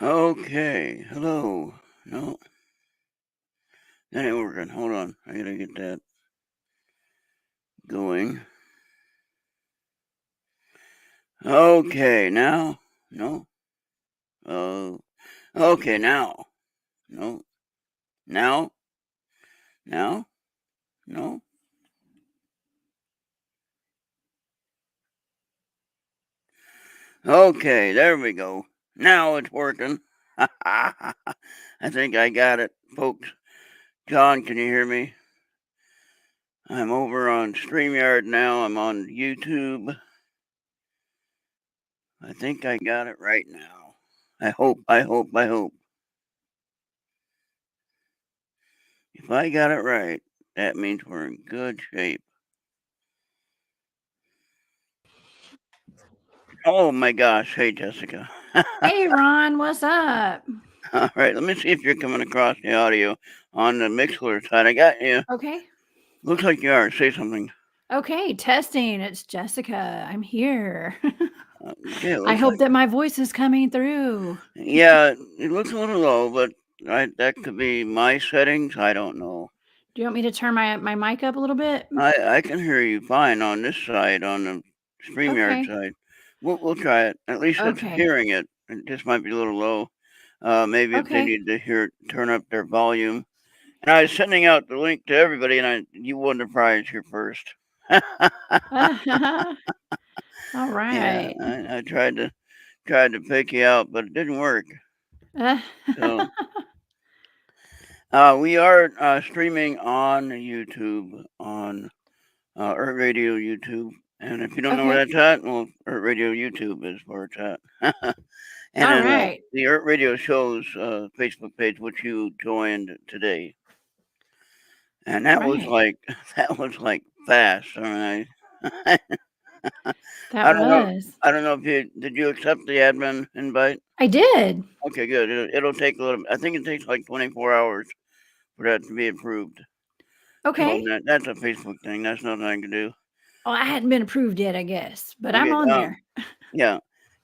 Okay, hello. No, that ain't working. Hold on. I gotta get that going. Okay, now. No. Oh. Okay, now. No. Now. Now. No. Okay, there we go. Now it's working. I think I got it, folks. John, can you hear me? I'm over on StreamYard now. I'm on YouTube. I think I got it right now. I hope. If I got it right, that means we're in good shape. Oh my gosh. Hey, Jessica. Hey, Ron, what's up? All right, let me see if you're coming across the audio on the Mixler side. I got you. Okay. Looks like you are. Say something. Okay, testing. It's Jessica. I'm here. Okay, it I looks hope like. that my voice is coming through. Yeah, it looks a little low, but that could be my settings. I don't know. Do you want me to turn my mic up a little bit? I can hear you fine on this side, on the StreamYard Okay. side. We'll try it. At least it's Okay. hearing it. It just might be a little low. Maybe if they Okay. need to turn up their volume. And I was sending out the link to everybody, and you won the prize here first. All Yeah, right. I tried to pick you out, but it didn't work. So we are streaming on YouTube on Errt Radio YouTube. And if you don't know where Okay. that's at, well, Errt Radio YouTube is where it's at. And All then right. the Errt Radio Show's Facebook page, which you joined today, and All that was right. like fast. I mean, I, That I don't know. was. I don't know if did you accept the admin invite? I did. Okay, good. It'll take a little. I think it takes like 24 hours for that to be approved. So Okay. that's a Facebook thing. That's nothing I can do. Well, I hadn't been approved yet, I guess, but I'm Okay. on there. Yeah.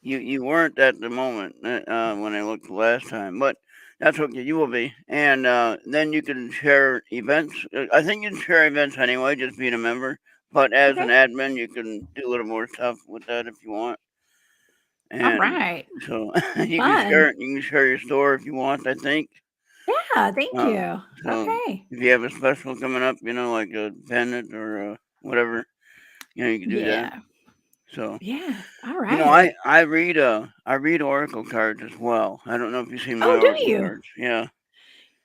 You weren't at the moment when I looked the last time, but that's okay. You will be, and then you can share events. I think you can share events anyway, just being a member. But as an Okay. admin, you can do a little more stuff with that if you want. All And right. so you can share Fun. it. You can share your store if you want. I think. Yeah, thank Uh, you. so Okay. if you have a special coming up, like a pendant or whatever, you can do that. Yeah. So Yeah. All I right. I read oracle cards as well. I don't know if you've seen my Oh, do oracle you? cards. Yeah,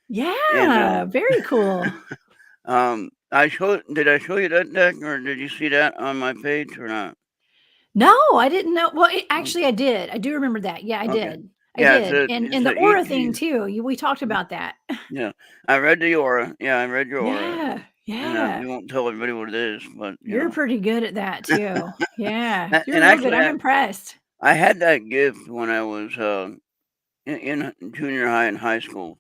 and Yeah. Very cool. did I show you that deck, or did you see that on my page or not? No, I didn't know. Well, Oh, actually, I did. I do remember that. Yeah, I okay, did. I yeah, did. And it's the a aura thing ET. too. We talked about that. Yeah, I read the aura. Yeah, I read your aura, Yeah. and Yeah. we won't tell everybody what it is, but You're pretty good at that too. Yeah. You're and real good. actually, I'm impressed. I had that gift when I was in junior high and high school.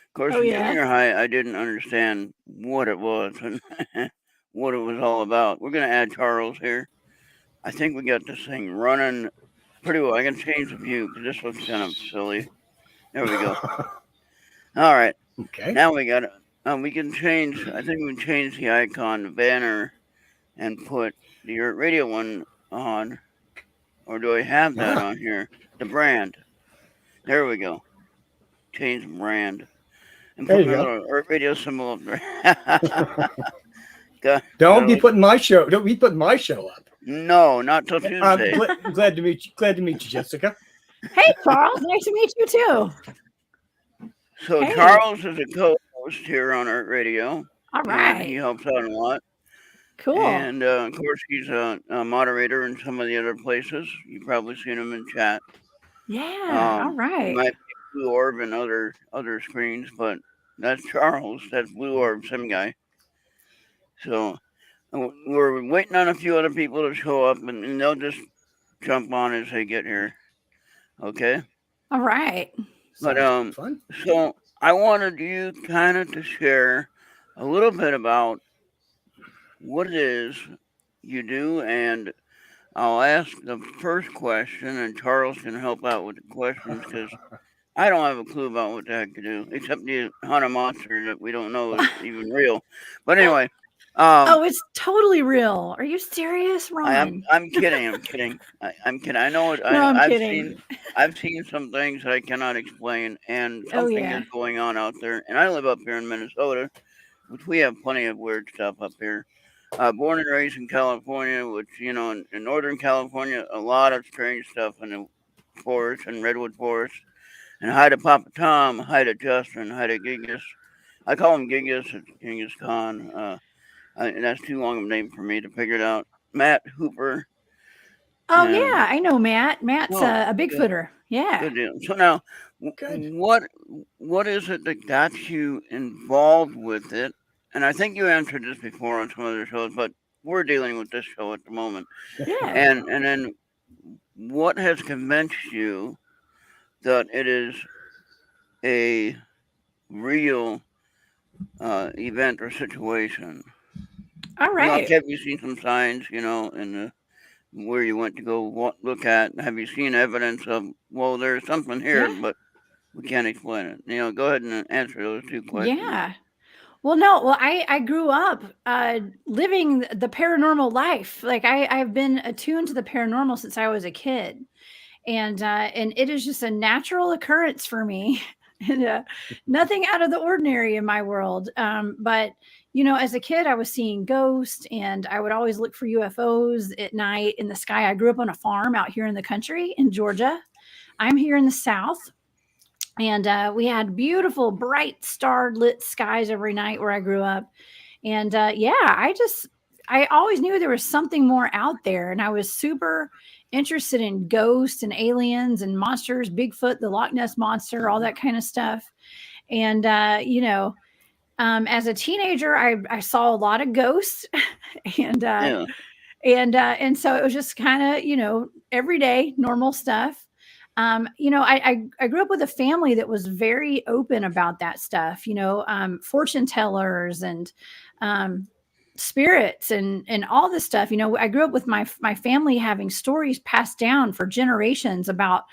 Of course, Oh in yeah. junior high, I didn't understand what it was and what it was all about. We're going to add Charles here. I think we got this thing running pretty well. I can change the view because this looks kind of silly. There we go. All right. Okay. Now we got it. We can change, I think we can change the icon, the banner, and put the Errt Radio one on. Or do I have that Ah, on here? The brand. There we go. Change brand. And there put you my go. little Errt Radio symbol up there. got, got Don't a be little, putting my show. Don't be putting my show up. no, not till I'm Tuesday. glad to meet you. Glad to meet you, Jessica. Hey, Charles. Nice to meet you too. So Hey. Charles is a co-host here on Errt Radio, All and he right. helps out a lot. Cool. And of course, he's a moderator in some of the other places. You've probably seen him in chat. Yeah. All He right. might be Blue Orb and other screens, but that's Charles. That's Blue Orb, some guy. So we're waiting on a few other people to show up, and they'll just jump on as they get here. Okay. All right. But Sounds fun. so I wanted you kind of to share a little bit about what it is you do, and I'll ask the first question, and Charles can help out with the questions because I don't have a clue about what the heck to do, except to hunt a monster that we don't know is even real. But anyway, Oh, it's totally real. Are you serious, I'm Ron? kidding. I'm kidding. I'm kidding. I know it. No, I'm I've kidding. seen some things that I cannot explain, and Oh, something yeah. is going on out there. And I live up here in Minnesota, which we have plenty of weird stuff up here. Born and raised in California, which in Northern California, a lot of strange stuff in the forest and redwood forest. And hi to Papa Tom, hi to Justin, hi to Gigas. I call him Gigas. It's Genghis Khan. And that's too long of a name for me to figure it out. Matt Hooper. Oh, And yeah. I know Matt. Matt's oh, a Bigfooter. Yeah. good deal. So now, Good. what is it that got you involved with it? And I think you answered this before on some other shows, but we're dealing with this show at the moment. Yeah. And then, what has convinced you that it is a real event or situation? All right. Have you seen some signs, in the where you went to go look at? Have you seen evidence of, well, there's something here, Yeah. but we can't explain it? Go ahead and answer those two questions. Yeah. Well, no. Well, I grew up living the paranormal life. Like I've been attuned to the paranormal since I was a kid, and it is just a natural occurrence for me, and nothing out of the ordinary in my world. But as a kid, I was seeing ghosts, and I would always look for UFOs at night in the sky. I grew up on a farm out here in the country in Georgia. I'm here in the South. And we had beautiful, bright, star lit skies every night where I grew up. And yeah, I always knew there was something more out there. And I was super interested in ghosts and aliens and monsters, Bigfoot, the Loch Ness monster, all that kind of stuff. And, as a teenager, I saw a lot of ghosts and, Yeah. and so it was just kind of, everyday normal stuff. I grew up with a family that was very open about that stuff, fortune tellers and spirits and all this stuff. I grew up with my family having stories passed down for generations about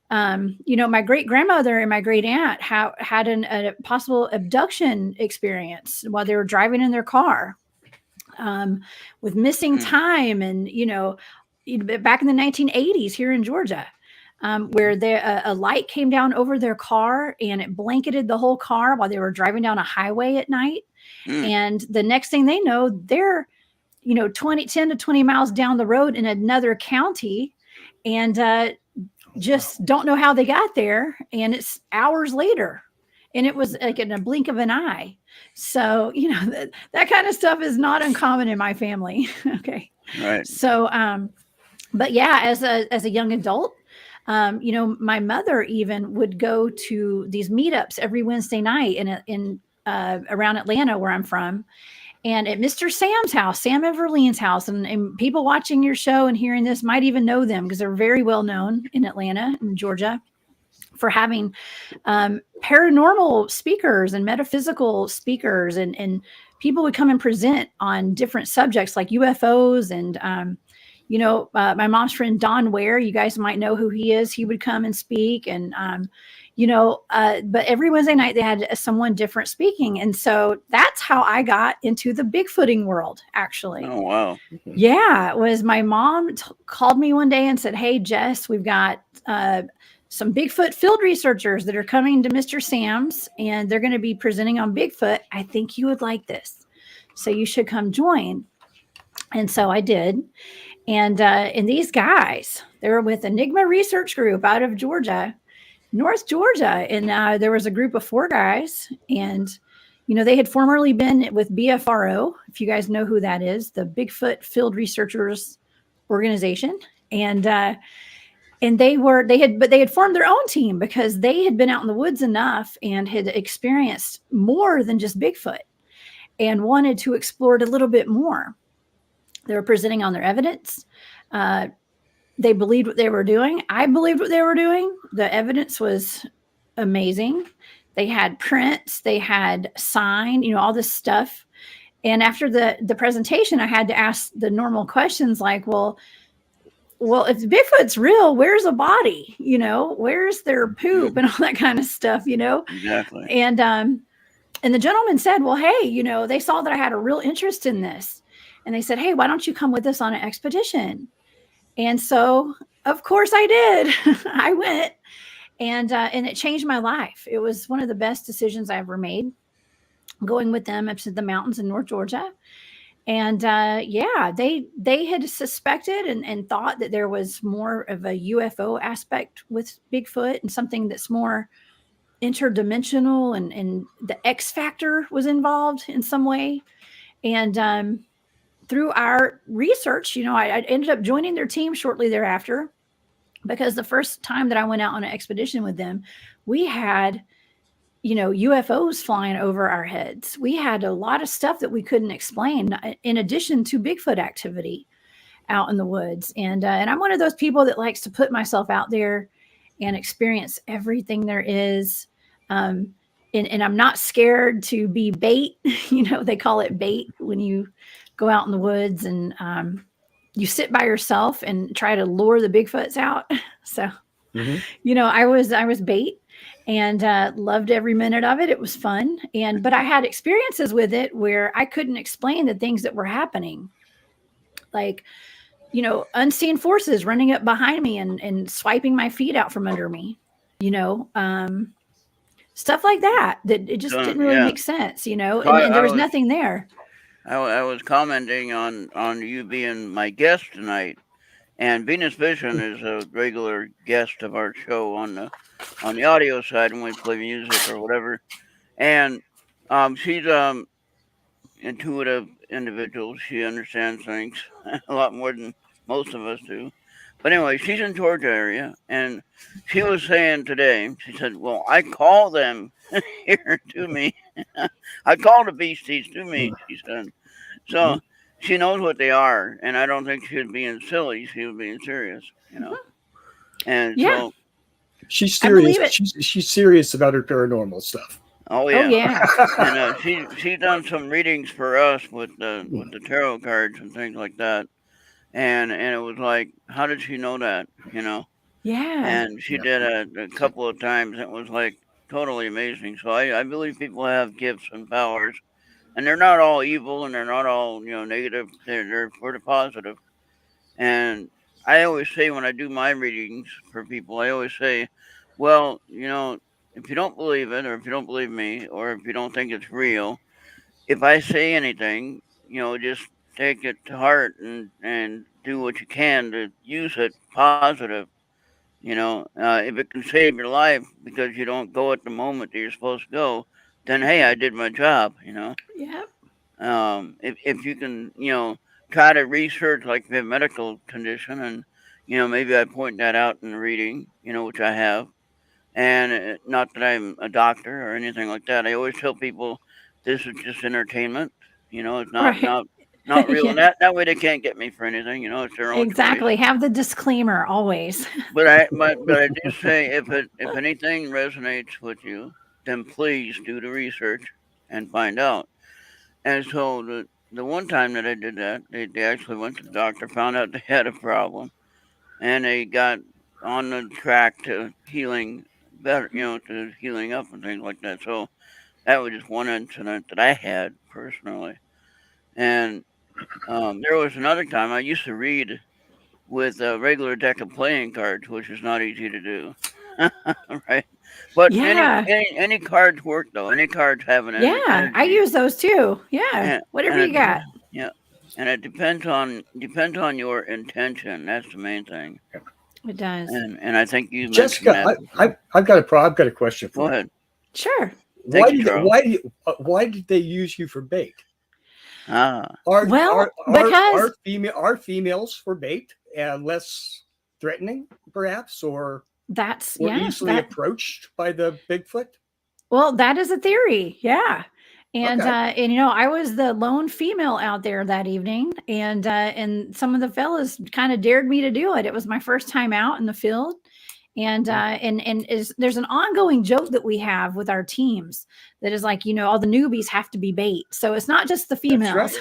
my great grandmother and my great aunt had a possible abduction experience while they were driving in their car, with missing time. And back in the 1980s here in Georgia, where a light came down over their car and it blanketed the whole car while they were driving down a highway at night. And the next thing they know, they're 10 to 20 miles down the road in another county, and just don't know how they got there. And it's hours later, and it was like in a blink of an eye. So that kind of stuff is not uncommon in my family. Okay. Right. So but yeah, as a young adult, my mother even would go to these meetups every Wednesday night in around Atlanta, where I'm from, and at Mr. Sam's house, Sam Everlean's house. And people watching your show and hearing this might even know them because they're very well known in Atlanta and Georgia for having paranormal speakers and metaphysical speakers, and people would come and present on different subjects like UFOs and my mom's friend Don Ware, you guys might know who he is. He would come and speak, and but every Wednesday night they had someone different speaking, and so that's how I got into the Bigfooting world. Actually, Oh wow. yeah, it was my mom called me one day and said, "Hey, Jess, we've got some Bigfoot field researchers that are coming to Mr. Sam's, and they're going to be presenting on Bigfoot. I think you would like this, so you should come join." And so I did. And these guys, they were with Enigma Research Group out of Georgia, North Georgia. And there was a group of 4 guys. And, they had formerly been with BFRO, if you guys know who that is, the Bigfoot Field Researchers Organization. And they had formed their own team because they had been out in the woods enough and had experienced more than just Bigfoot and wanted to explore it a little bit more. They were presenting on their evidence. They believed what they were doing. I believed what they were doing. The evidence was amazing. They had prints. They had sign, all this stuff. And after the presentation, I had to ask the normal questions like, well, well, if Bigfoot's real, where's a body? Where's their poop and all that kind of stuff? Exactly. And the gentleman said, well, hey, they saw that I had a real interest in this. And they said, hey, why don't you come with us on an expedition? And so, of course, I did. I went, and it changed my life. It was one of the best decisions I ever made, going with them up to the mountains in North Georgia. And they had suspected and thought that there was more of a UFO aspect with Bigfoot and something that's more interdimensional, and the X factor was involved in some way. And through our research, I ended up joining their team shortly thereafter, because the first time that I went out on an expedition with them, we had, UFOs flying over our heads. We had a lot of stuff that we couldn't explain, in addition to Bigfoot activity out in the woods. And I'm one of those people that likes to put myself out there and experience everything there is. And I'm not scared to be bait. They call it bait when you go out in the woods and you sit by yourself and try to lure the Bigfoots out. So, I was bait, and loved every minute of it. It was fun. But I had experiences with it where I couldn't explain the things that were happening. Like, unseen forces running up behind me and swiping my feet out from under me, stuff like that it just didn't really make sense, and there was nothing there. I was commenting on you being my guest tonight, and Venus Vision is a regular guest of our show on the audio side when we play music or whatever. And she's intuitive individual. She understands things a lot more than most of us do. But anyway, she's in Georgia area, and she was saying today, she said, well, I call them here to me. I call the beasties to me, she said. So she knows what they are, and I don't think she was being silly. She was being serious, And so she's serious. She's serious about her paranormal stuff. Oh yeah. Oh, yeah. And she's done some readings for us with the tarot cards and things like that. And it was like, how did she know that? Yeah. And she did a couple of times. It was like totally amazing. So I believe people have gifts and powers, and they're not all evil, and they're not all negative. They're for the positive. And I always say, when I do my readings for people, I always say, well, if you don't believe it, or if you don't believe me, or if you don't think it's real, if I say anything, just take it to heart and do what you can to use it positive. If it can save your life because you don't go at the moment that you're supposed to go, then hey, I did my job. Yeah. If you can, try to research like the medical condition, and maybe I point that out in the reading, which I have, and not that I'm a doctor or anything like that. I always tell people this is just entertainment. It's not real. And that way they can't get me for anything. It's their own Exactly. choice. Have the disclaimer always. But I do say, if anything resonates with you, then please do the research and find out. And so the one time that I did that, they actually went to the doctor, found out they had a problem, and they got on the track to healing better, to healing up and things like that. So that was just one incident that I had personally. And there was another time I used to read with a regular deck of playing cards, which is not easy to do. Right? But any cards work, though. Any cards have an energy. Yeah, I use those too. Yeah, whatever you got. Yeah, and it depends on your intention. That's the main thing. It does. And I think you Jessica, mentioned that. I've got a question for you. Go ahead. Sure. Why did they use you for bait? Because are females for bait and less threatening, perhaps, or that's easily approached by the Bigfoot? Well, that is a theory. Yeah. And I was the lone female out there that evening, and some of the fellas kind of dared me to do it. It was my first time out in the field. And there's an ongoing joke that we have with our teams that is like, all the newbies have to be bait. So it's not just the females.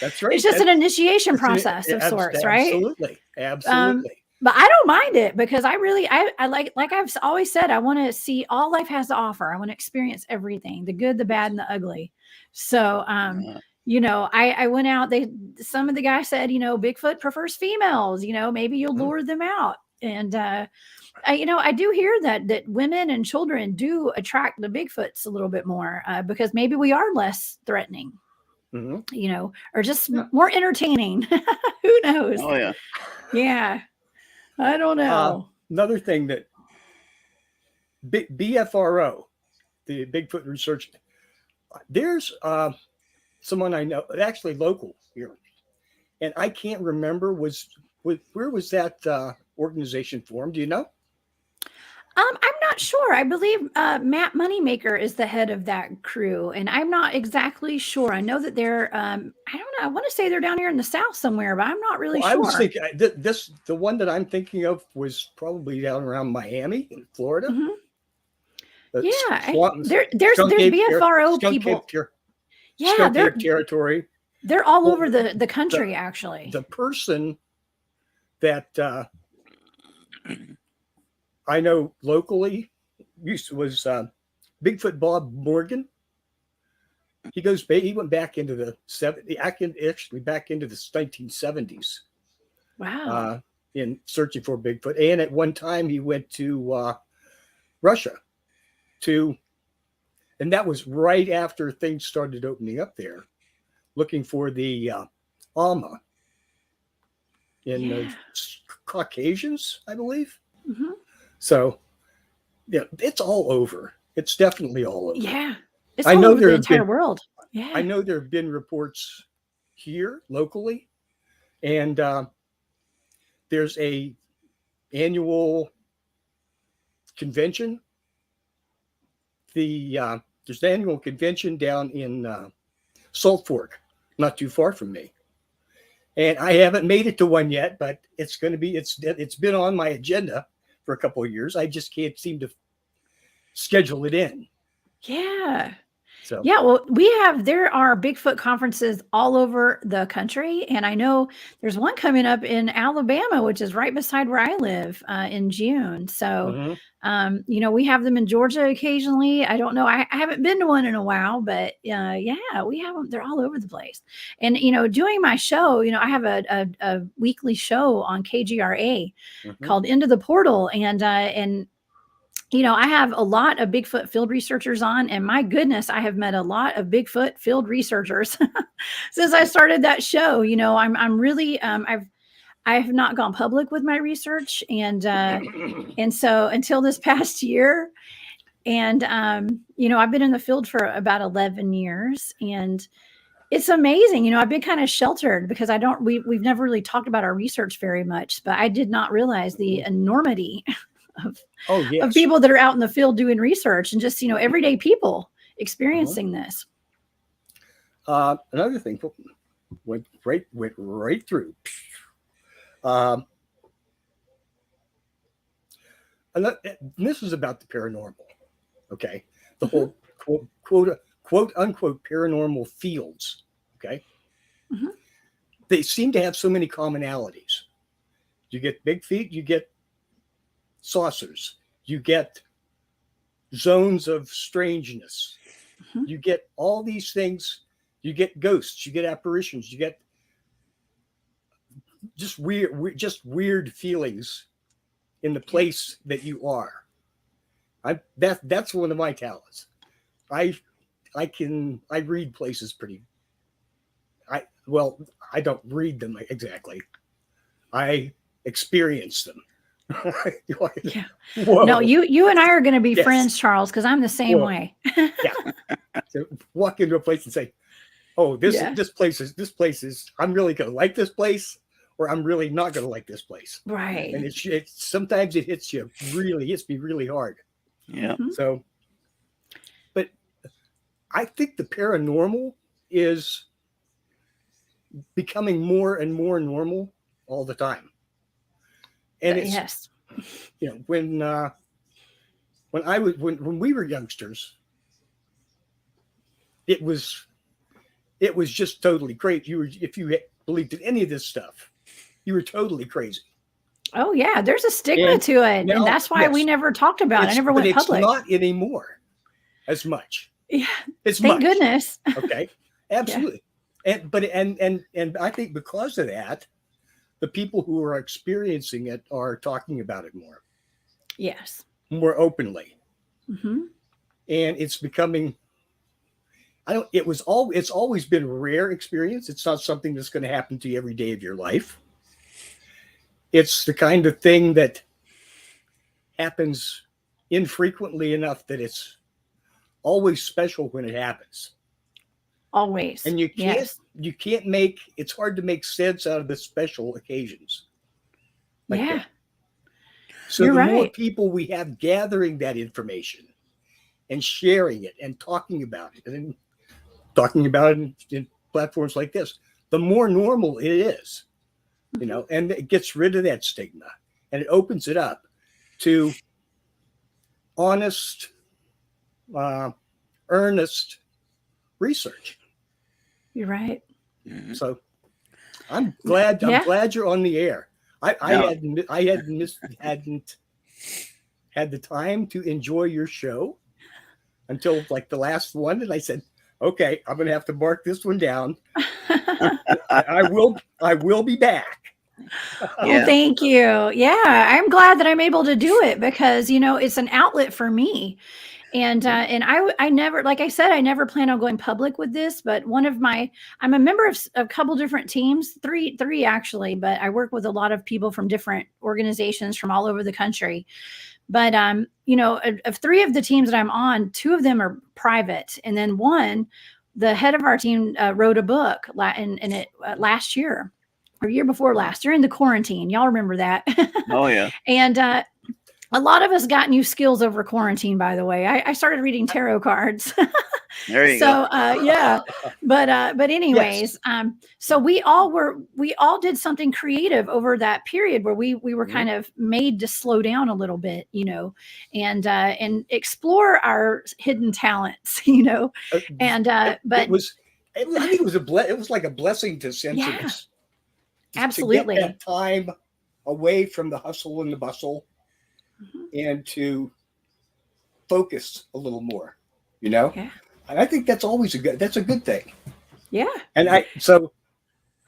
That's right. It's just an initiation process of sorts, right? Absolutely. Absolutely. But I don't mind it because I like I've always said, I want to see all life has to offer. I want to experience everything, the good, the bad, and the ugly. So, Yeah. I went out, some of the guys said, Bigfoot prefers females, maybe you'll lure them out. And, I do hear that women and children do attract the Bigfoots a little bit more, because maybe we are less threatening, or just more entertaining. Who knows? Oh yeah. Yeah. I don't know. Another thing that BFRO, the Bigfoot Research, there's someone I know, actually local here, and I can't remember where was that organization formed? Do you know? I'm not sure. I believe Matt Moneymaker is the head of that crew, and I'm not exactly sure. I know that they're, I don't know. I want to say they're down here in the South somewhere, but I'm not really Well, sure. I was thinking the one that I'm thinking of was probably down around Miami in Florida. Yeah, Swamp, there's Skunk BFRO Skunk people. Yeah, Skunk Ape territory. they're all over the country, actually. The person that I know locally was Bigfoot Bob Morgan. He went back into the 1970s. Wow. In searching for Bigfoot, and at one time he went to Russia and that was right after things started opening up there, looking for the Alma in the Caucasians, I believe. So, yeah, it's all over. It's definitely all over. Yeah, it's I all know over the entire world. Yeah, I know there have been reports here locally, and there's a annual convention. There's an annual convention down in Salt Fork, not too far from me, and I haven't made it to one yet, but it's going to be. It's been on my agenda for a couple of years. I just can't seem to schedule it in. Yeah. So Yeah, well, there are Bigfoot conferences all over the country. And I know there's one coming up in Alabama, which is right beside where I live, in June. So, we have them in Georgia occasionally. I don't know. I haven't been to one in a while, but yeah, we have them. They're all over the place. And, doing my show, I have a weekly show on KGRA called Into the Portal. And I have a lot of Bigfoot field researchers on, and my goodness, I have met a lot of Bigfoot field researchers since I started that show. I'm really, I have not gone public with my research, and so until this past year, and I've been in the field for about 11 years, and it's amazing. I've been kind of sheltered because we've never really talked about our research very much, but I did not realize the enormity of people that are out in the field doing research, and just everyday people experiencing this. Another thing went right through. And this is about the paranormal. Okay, the whole quote unquote paranormal fields. Okay, they seem to have so many commonalities. You get big feet, you get saucers, you get zones of strangeness, you get all these things, you get ghosts, you get apparitions, you get just weird feelings in the place that you are. That's one of my talents. I read places I don't read them exactly. I experience them. Yeah. No, you and I are going to be friends, Charles, because I'm the same way. So walk into a place and say, "Oh, this place is. I'm really going to like this place, or I'm really not going to like this place." Right. And it's sometimes it hits me really hard. Yeah. So, but I think the paranormal is becoming more and more normal all the time. And it's, when we were youngsters, it was just totally crazy. If you believed in any of this stuff, you were totally crazy. Oh yeah, there's a stigma And to it, now, and that's why we yes, never talked about it. I never but went it's public. not anymore as much. Yeah, It's thank much. goodness. Okay, Yeah. absolutely. And I think because of that, the people who are experiencing it are talking about it Yes. more openly, Hmm. and it's becoming. It's always been a rare experience. It's not something that's going to happen to you every day of your life. It's the kind of thing that happens infrequently enough that it's always special when it happens. Always. And Yes. it's hard to make sense out of the special occasions like Yeah. that. So You're the more right. people we have gathering that information and sharing it and talking about it and talking about it in platforms like this, the more normal it is, and it gets rid of that stigma and it opens it up to honest, earnest research. You're right. Mhm. So I'm glad you're on the air. No. Hadn't had the time to enjoy your show until like the last one, and I said, okay, I'm gonna have to mark this one down. I will be back. Oh, Yeah. thank you. Yeah, I'm glad that I'm able to do it because it's an outlet for me. And I never, like I said, I never plan on going public with this. But I'm a member of a couple different teams, three actually. But I work with a lot of people from different organizations from all over the country. But of three of the teams that I'm on, two of them are private, and then one, the head of our team wrote a book last year or year before last during the quarantine. Y'all remember that? Oh yeah. And a lot of us got new skills over quarantine, by the way. I started reading tarot cards. There you So go. yeah, but anyways, Yes. so we all did something creative over that period where we were kind of made to slow down a little bit, and explore our hidden talents, and but I think it was it was like a blessing to sensitive absolutely. to get that time away from the hustle and the bustle and to focus a little more, Yeah. And I think that's always that's a good thing. Yeah. And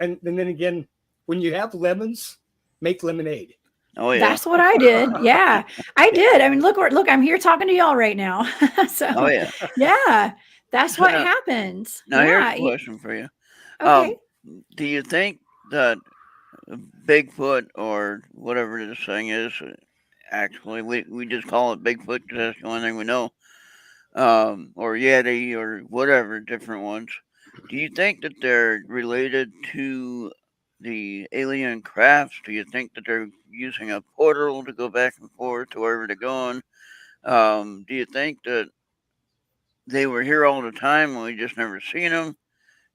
then again, when you have lemons, make lemonade. Oh yeah. That's what I did. Yeah, I did. I mean, look, I'm here talking to y'all right now. So Oh yeah. yeah, that's So what happens. now here's Yeah. a question for you. Okay. Do you think that Bigfoot or whatever this thing is, actually we just call it Bigfoot because that's the only thing we know, or Yeti or whatever different ones. Do you think that they're related to the alien crafts? Do you think that they're using a portal to go back and forth to wherever they're going? Do you think that they were here all the time and we just never seen them?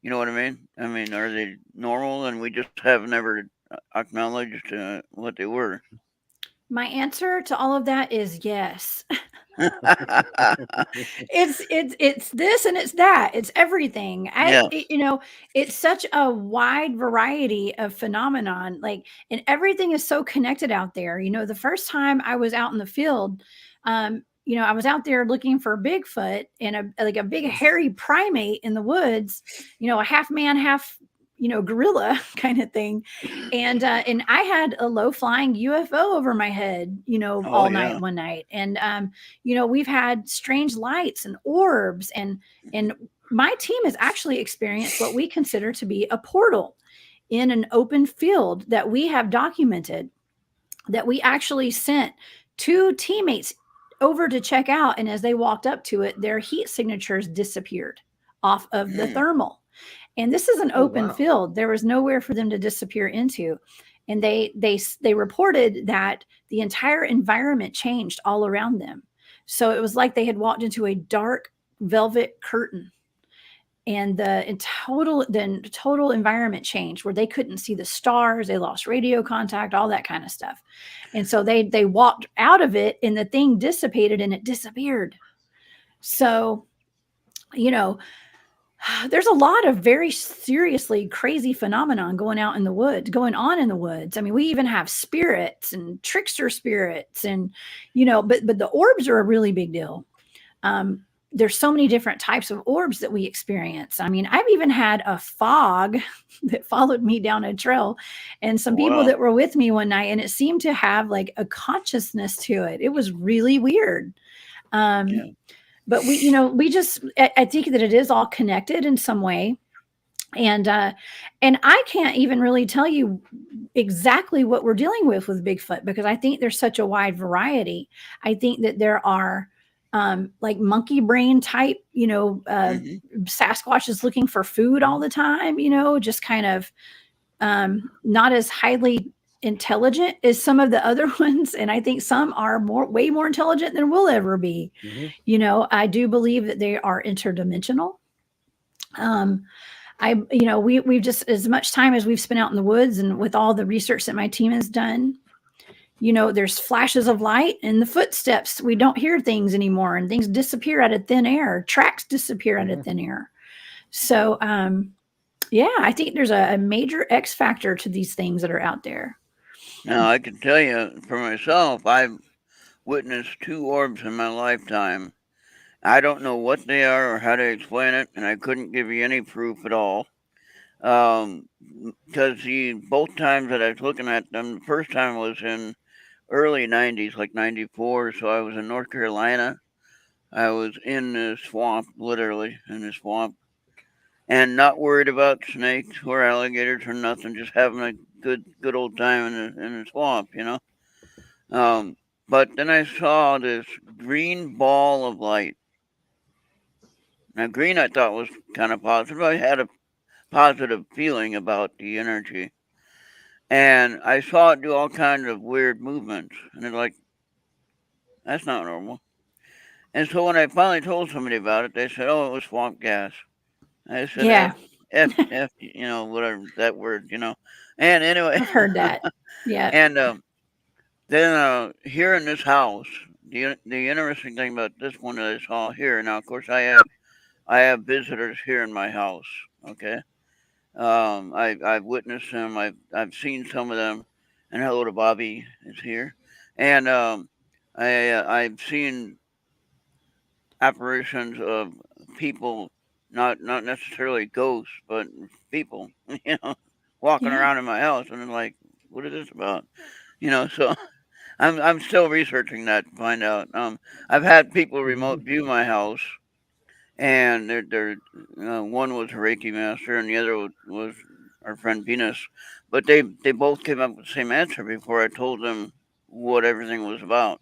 You know what I mean? I mean, are they normal and we just have never acknowledged what they were? My answer to all of that is yes. It's this and it's that. It's everything. Yeah. It's such a wide variety of phenomenon. And everything is so connected out there. The first time I was out in the field, I was out there looking for Bigfoot and a big hairy primate in the woods. A half man, half gorilla kind of thing, and I had a low flying UFO over my head, Oh all yeah. night one night, and we've had strange lights and orbs, and my team has actually experienced what we consider to be a portal in an open field that we have documented, that we actually sent two teammates over to check out, and as they walked up to it, their heat signatures disappeared off of the thermal. And this is an open wow. field. There was nowhere for them to disappear into. And they reported that the entire environment changed all around them. So it was like they had walked into a dark velvet curtain. And the total environment changed where they couldn't see the stars. They lost radio contact, all that kind of stuff. And so they walked out of it and the thing dissipated and it disappeared. So, There's a lot of very seriously crazy phenomenon going on in the woods. I mean, we even have spirits and trickster spirits, and but the orbs are a really big deal. Um, there's so many different types of orbs that we experience. I mean, I've even had a fog that followed me down a trail, and some people Wow. that were with me one night, and it seemed to have like a consciousness to it. It was really weird. Yeah. But we just, I think that it is all connected in some way. And I can't even really tell you exactly what we're dealing with Bigfoot, because I think there's such a wide variety. I think that there are like monkey brain type, Hmm. Sasquatch is looking for food all the time, just kind of not as highly intelligent as some of the other ones. And I think some are way more intelligent than we'll ever be. I do believe that they are interdimensional. Um, we've just, as much time as we've spent out in the woods and with all the research that my team has done, there's flashes of light and the footsteps. We don't hear things anymore, and things disappear out of thin air. Tracks disappear out of thin air. So, yeah, I think there's a major X factor to these things that are out there. Now, I can tell you for myself, I've witnessed 2 orbs in my lifetime. I don't know what they are or how to explain it, and I couldn't give you any proof at all. Because both times that I was looking at them, the first time was in early 90s, like 94. So I was in North Carolina. I was in the swamp, literally in the swamp, and not worried about snakes or alligators or nothing, just having a good old time in the swamp. Um, but then I saw this green ball of light. Now, green I thought was kind of positive. I had a positive feeling about the energy. And I saw it do all kinds of weird movements. And it's like, that's not normal. And so when I finally told somebody about it, they said, oh, it was swamp gas. I said, Yeah, whatever that word. And anyway, I've heard that. Yeah. and then here in this house, the interesting thing about this one that I saw here, now, of course, I have visitors here in my house, okay? I've witnessed them. I've seen some of them, and hello to Bobby is here, and I've seen apparitions of people, not necessarily ghosts, but people, you know, walking Yeah. around in my house, and I'm like, what is this about? So I'm still researching that to find out. I've had people remote view my house, and one was a Reiki master, and the other was our friend Venus, but they both came up with the same answer before I told them what everything was about,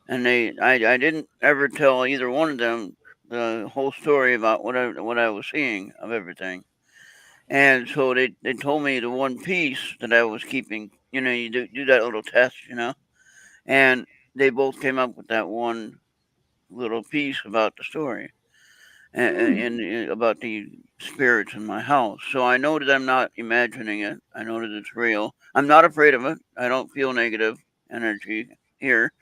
and I didn't ever tell either one of them the whole story about what I was seeing of everything, and so they told me the one piece that I was keeping. You do that little test. And they both came up with that one little piece about the story Hmm. and about the spirits in my house. So I know that I'm not imagining it. I know that it's real. I'm not afraid of it. I don't feel negative energy here.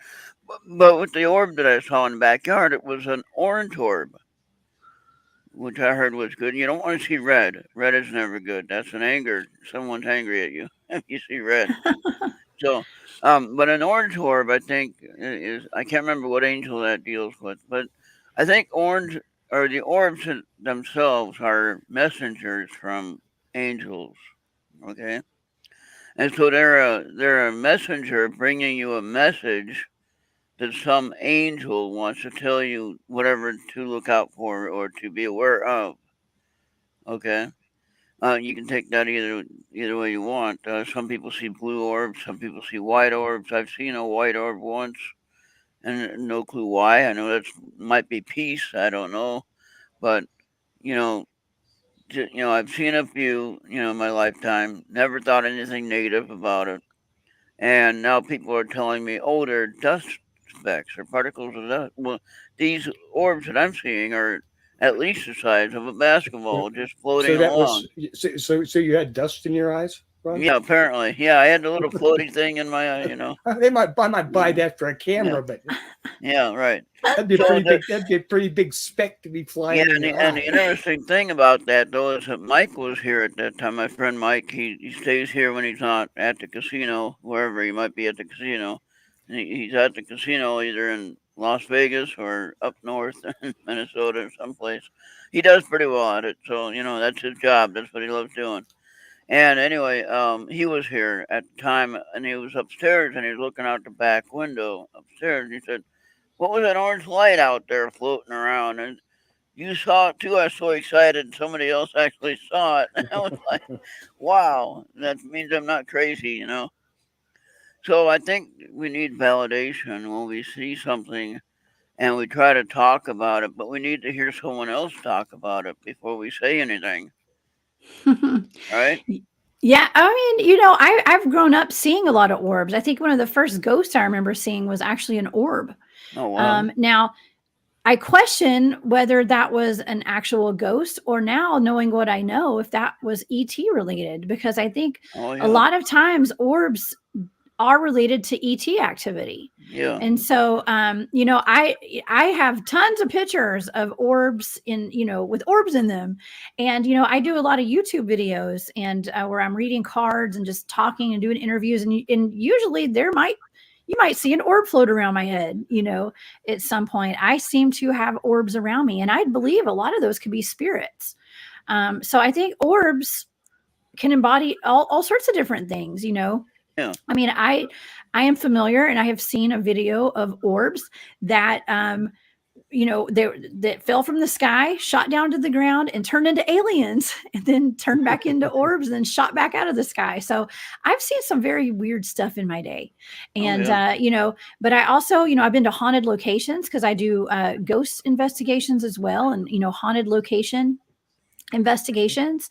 But with the orb that I saw in the backyard, it was an orange orb, which I heard was good. You don't want to see red. Red is never good. That's an anger. Someone's angry at you if you see red. So, but an orange orb, I think, is I can't remember what angel that deals with, but I think orange or the orbs themselves are messengers from angels. Okay, and so they're a messenger bringing you a message that some angel wants to tell you whatever to look out for or to be aware of. Okay. You can take that either way you want. Some people see blue orbs, some people see white orbs. I've seen a white orb once, and no clue why. I know that might be peace. I don't know, but you know, I've seen a few, in my lifetime. Never thought anything negative about it, and now people are telling me, oh, they're dust specks or particles of dust. Well, these orbs that I'm seeing are at least the size of a basketball, just So floating that was along. so you had dust in your eyes? Ron? Yeah, apparently. Yeah, I had the little floaty thing in my eye, you know. I might buy Yeah. that for a camera, but Yeah, right. that'd be a So pretty the big. That'd be a pretty big speck to be flying yeah, in your and the eye. interesting thing about that though is that Mike was here at that time. My friend Mike, he stays here when he's not at the casino, wherever he might be at the casino. And he's at the casino either in Las Vegas or up north in Minnesota or someplace. He does pretty well at it, so you know that's his job. That's what he loves doing. And anyway, he was here at the time, and he was upstairs, and he was looking out the back window upstairs. And he said, "What was that orange light out there floating around?" And you saw it too. I was so excited. Somebody else actually saw it. I was like, "Wow, that means I'm not crazy," you know. So I think we need validation when we see something and we try to talk about it, but we need to hear someone else talk about it before we say anything, right? Yeah, I mean, I've grown up seeing a lot of orbs. I think one of the first ghosts I remember seeing was actually an orb. Oh wow. Now, I question whether that was an actual ghost, or now knowing what I know, if that was ET related, because I think Oh a yeah. lot of times orbs are related to ET activity. Yeah. And so, I have tons of pictures of orbs with orbs in them. And, I do a lot of YouTube videos and where I'm reading cards and just talking and doing interviews. And usually you might see an orb float around my head, at some point. I seem to have orbs around me, and I believe a lot of those could be spirits. So I think orbs can embody all sorts of different things. Yeah. I mean, I am familiar, and I have seen a video of orbs that that fell from the sky, shot down to the ground, and turned into aliens, and then turned back into orbs, and then shot back out of the sky. So I've seen some very weird stuff in my day, Oh and yeah. but I also I've been to haunted locations because I do ghost investigations as well, and haunted location investigations.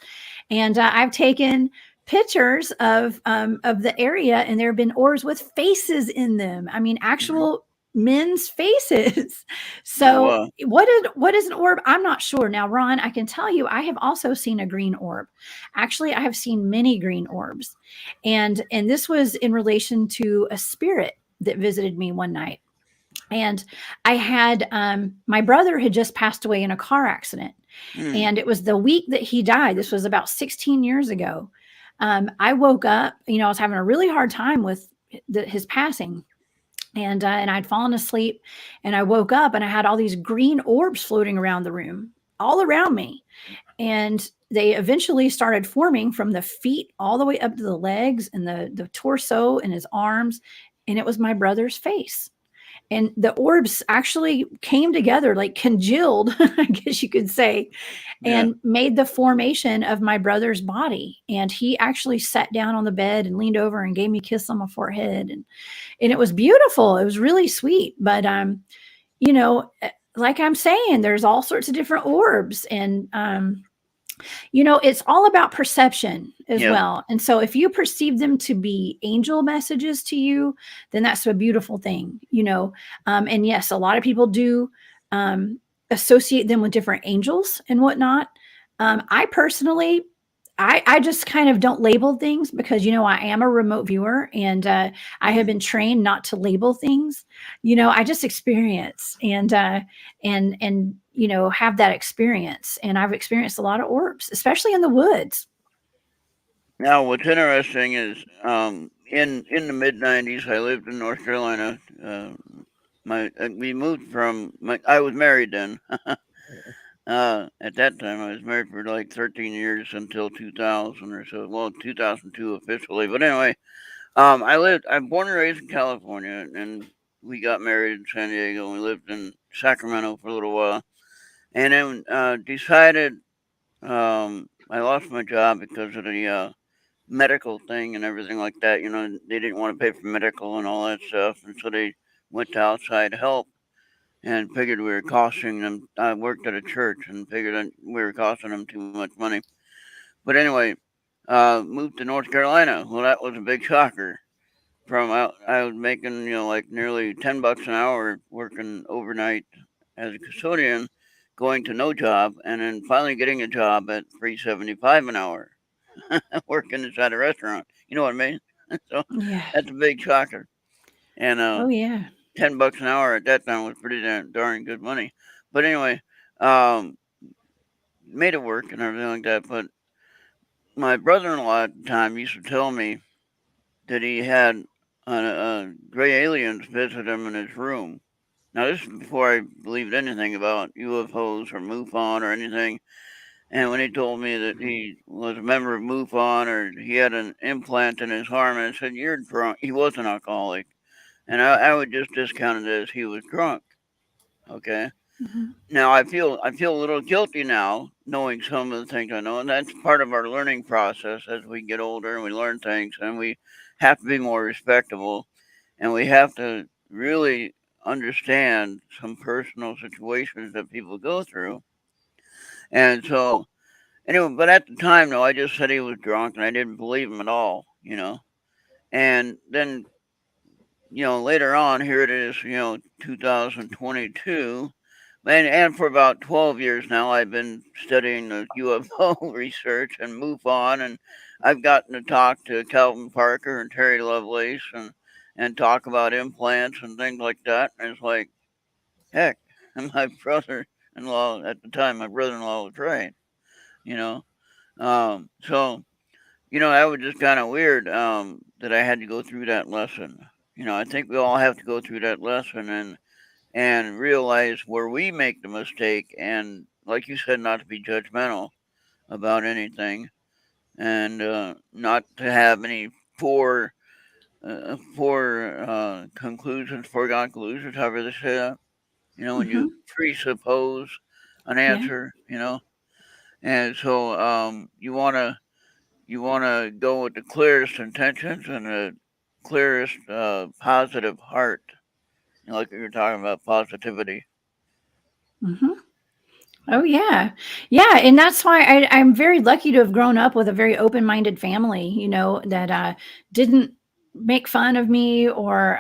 And I've taken pictures of the area, and there have been orbs with faces in them. I mean, Mhm. actual men's faces. Oh So wow. what is an orb? I'm not sure. Now, Ron, I can tell you, I have also seen a green orb. Actually, I have seen many green orbs, and this was in relation to a spirit that visited me one night. And I had my brother had just passed away in a car accident, Hmm. and it was the week that he died. This was about 16 years ago. I woke up, I was having a really hard time with his passing, and I'd fallen asleep, and I woke up, and I had all these green orbs floating around the room, all around me, and they eventually started forming from the feet all the way up to the legs and the torso and his arms, and it was my brother's face. And the orbs actually came together, like congealed, I guess you could say, Yeah. and made the formation of my brother's body. And he actually sat down on the bed and leaned over and gave me a kiss on my forehead. And it was beautiful. It was really sweet. But like I'm saying, there's all sorts of different orbs. And it's all about perception as Yeah. well. And so if you perceive them to be angel messages to you, then that's a beautiful thing. And yes, a lot of people do associate them with different angels and whatnot. I personally, I just kind of don't label things because I am a remote viewer, and I have Mhm. been trained not to label things. I just experience and have that experience, and I've experienced a lot of orbs, especially in the woods. Now, what's interesting is, in the mid '90s, I lived in North Carolina. We moved from I was married then. At that time, I was married for like 13 years until 2000 or so. Well, 2002 officially, but anyway, I'm born and raised in California, and we got married in San Diego. And we lived in Sacramento for a little while, and then decided I lost my job because of the medical thing and everything like that. They didn't want to pay for medical and all that stuff, and so they went to outside help and figured we were costing them. I worked at a church and figured that we were costing them too much money. But anyway, moved to North Carolina. Well, that was a big shocker. I was making like nearly $10 an hour working overnight as a custodian, going to no job, and then finally getting a job at $3.75 an hour. working inside a restaurant. You know what I mean? So Yeah. that's a big shocker. And Oh yeah. $10 an hour at that time was pretty darn good money. But anyway, um, made it work and everything like that. But my brother-in-law at the time used to tell me that he had gray aliens visit him in his room. Now this is before I believed anything about UFOs or MUFON or anything. And when he told me that he was a member of MUFON or he had an implant in his arm, and I said, "You're drunk." He was an alcoholic, and I would just discount it as he was drunk. Okay. Mhm. Now I feel a little guilty now, knowing some of the things I know, and that's part of our learning process as we get older and we learn things, and we have to be more respectable, and we have to really understand some personal situations that people go through. And so, anyway, but at the time, though, I just said he was drunk, and I didn't believe him at all, you know. And then, later on, here it is, 2022. And for about 12 years now, I've been studying the UFO research and MUFON, and I've gotten to talk to Calvin Parker and Terry Lovelace and talk about implants and things like that. And it's like, heck, and my brother-in-law at the time, my brother-in-law was right, you know. So, that was just kind of weird that I had to go through that lesson. I think we all have to go through that lesson and realize where we make the mistake, and like you said, not to be judgmental about anything, and not to have any poor conclusions, foregone conclusions, however they say that. When you Mhm. presuppose an Yeah. answer, and so you wanna go with the clearest intentions and the clearest positive heart, like you were talking about positivity. Mhm. Oh yeah. Yeah, and that's why I'm very lucky to have grown up with a very open-minded family, that didn't make fun of me or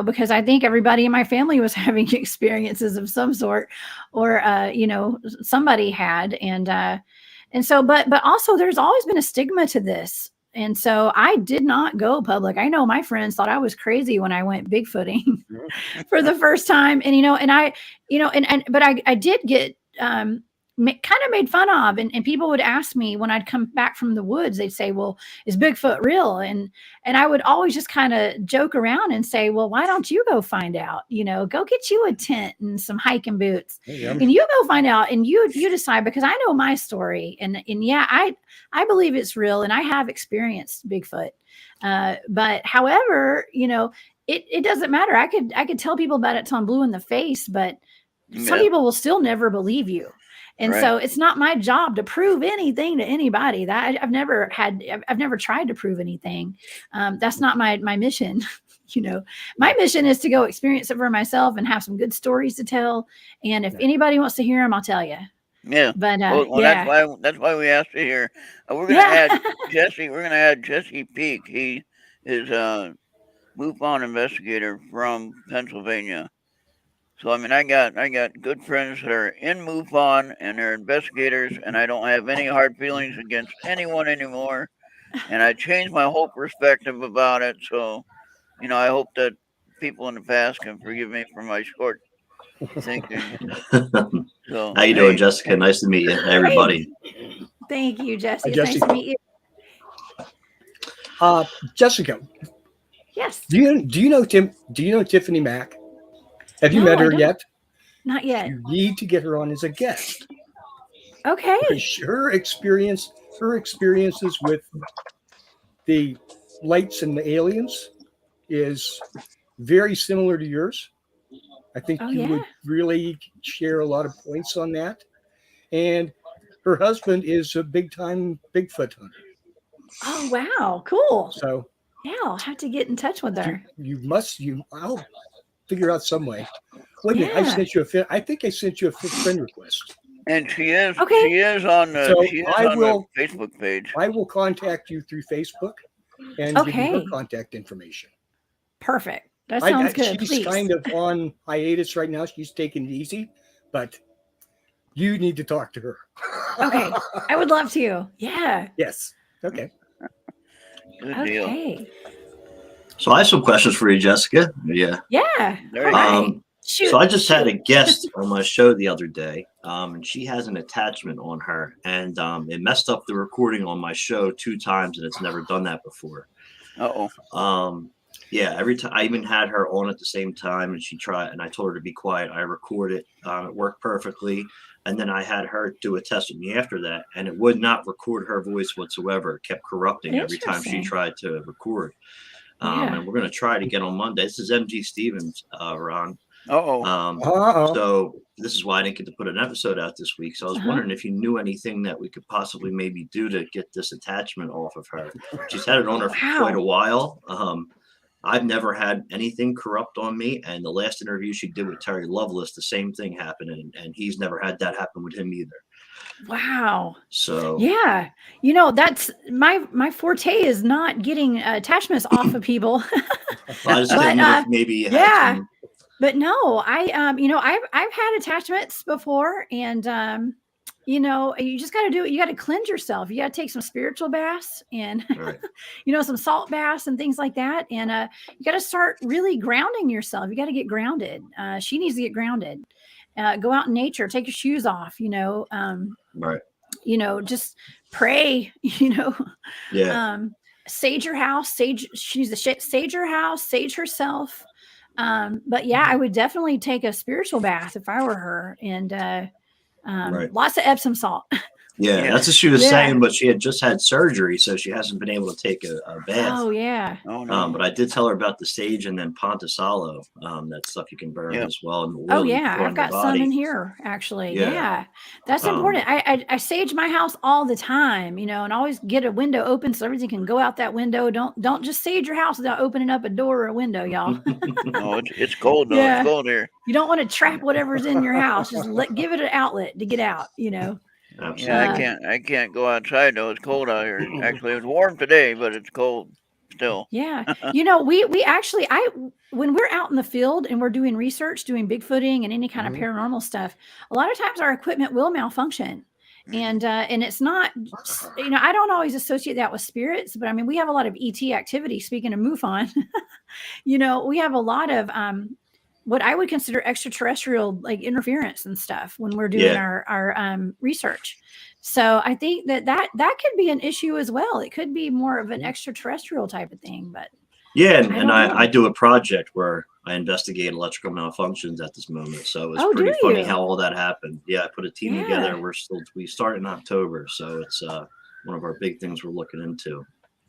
because I think everybody in my family was having experiences of some sort or somebody had and so but also there's always been a stigma to this. And so I did not go public. I know my friends thought I was crazy when I went bigfooting for the first time. And, and I, but I did get, kind of made fun of, and people would ask me when I'd come back from the woods, they'd say, well, is Bigfoot real? And I would always just kind of joke around and say, well, why don't you go find out, go get you a tent and some hiking boots and you go find out and you decide, because I know my story and yeah, I believe it's real and I have experienced Bigfoot. But however, it doesn't matter. I could tell people about it till I'm blue in the face, but some Yeah, people will still never believe you. And right. so it's not my job to prove anything to anybody. That I've never tried to prove anything. That's not my mission. My mission is to go experience it for myself and have some good stories to tell. And if anybody wants to hear them, I'll tell you. Yeah. But Well, yeah, that's why we asked you here. We're gonna yeah. add Jesse. We're gonna add Jesse Peak. He is a MUFON investigator from Pennsylvania. So I mean, I got good friends that are in MUFON and they're investigators, and I don't have any hard feelings against anyone anymore. And I changed my whole perspective about it. So I hope that people in the past can forgive me for my short thinking. So How you doing, hey, Jessica? Nice to meet you, Thank, everybody. thank you, Jesse. Hi, It's nice Jesse. to meet you. Jessica, Yes. do you know Tiffany Mack? Have you No, met I her don't. yet? Not yet. You need to get her on as a guest Okay. because her experiences with the lights and the aliens is very similar to yours. I think Oh you yeah. would really share a lot of points on that. And her husband is a big time Bigfoot hunter. Oh wow. Cool. So Yeah, I'll have to get in touch with her. I'll figure out some way. Wait a minute, Yeah. I think I sent you a friend request. and she is Okay. on the So the Facebook page. I will contact you through Facebook and give you her Okay. contact information. Perfect. That sounds good. She's Please. kind of on hiatus right now. She's taking it easy, but you need to talk to her. Okay. I would love to. Yeah. Yes. Okay. Good deal. Okay. So I have some questions for you, Jessica. Yeah. Yeah. There All you go. right. Shoot. So I just had a shoot. guest on my show the other day, and she has an attachment on her, and it messed up the recording on my show 2 times, and it's never done that before. Uh-oh. Yeah, every time I even had her on at the same time, and she tried, and I told her to be quiet. I record it. It worked perfectly, and then I had her do a test with me after that, and it would not record her voice whatsoever. It kept corrupting every time she Interesting. tried to record. Yeah. And we're going to try it again on Monday. This is MG Stevens, Ron. Uh-oh. So this is why I didn't get to put an episode out this week. So I was wondering if you knew anything that we could possibly maybe do to get this attachment off of her. She's had it on her for quite a while. I've never had anything corrupt on me. And the last interview she did with Terry Lovelace, the same thing happened. And he's never had that happen with him either. Wow. So yeah, that's my forte is not getting attachments off of people. I just didn't know if maybe you had some. But no, I've had attachments before, and you just got to do it. You got to cleanse yourself. You got to take some spiritual baths and Right. some salt baths and things like that. And you got to start really grounding yourself. You got to get grounded. She needs to get grounded. Go out in nature, take your shoes off, Right. Just pray, Yeah. Sage your house, she needs to sage her house, sage herself. But yeah, I would definitely take a spiritual bath if I were her, and Right. lots of Epsom salt. Yeah, that's what she was saying, but she had just had surgery, so she hasn't been able to take a bath. Oh yeah. Oh, no. But I did tell her about the sage and then Pontisalo, that stuff you can burn as well. And Oh yeah, I've got some in here actually. Yeah, that's important. I sage my house all the time, and always get a window open so everything can go out that window. Don't just sage your house without opening up a door or a window, y'all. No, it's cold though. Yeah. It's cold here. You don't want to trap whatever's in your house. Just give it an outlet to get out. Absolutely. Yeah, I can't go outside though. It's cold out here. Actually, it was warm today, but it's cold still. Yeah. We actually, when we're out in the field and we're doing research, doing Bigfooting and any kind of paranormal stuff, a lot of times our equipment will malfunction. And it's not, I don't always associate that with spirits, but I mean, we have a lot of ET activity. Speaking of MUFON, we have a lot of, what I would consider extraterrestrial like interference and stuff when we're doing our research. So I think that could be an issue as well. It could be more of an extraterrestrial type of thing, but I do a project where I investigate electrical malfunctions at this moment. So it's pretty funny how all that happened. Yeah, I put a team together. We start in October, so it's one of our big things we're looking into.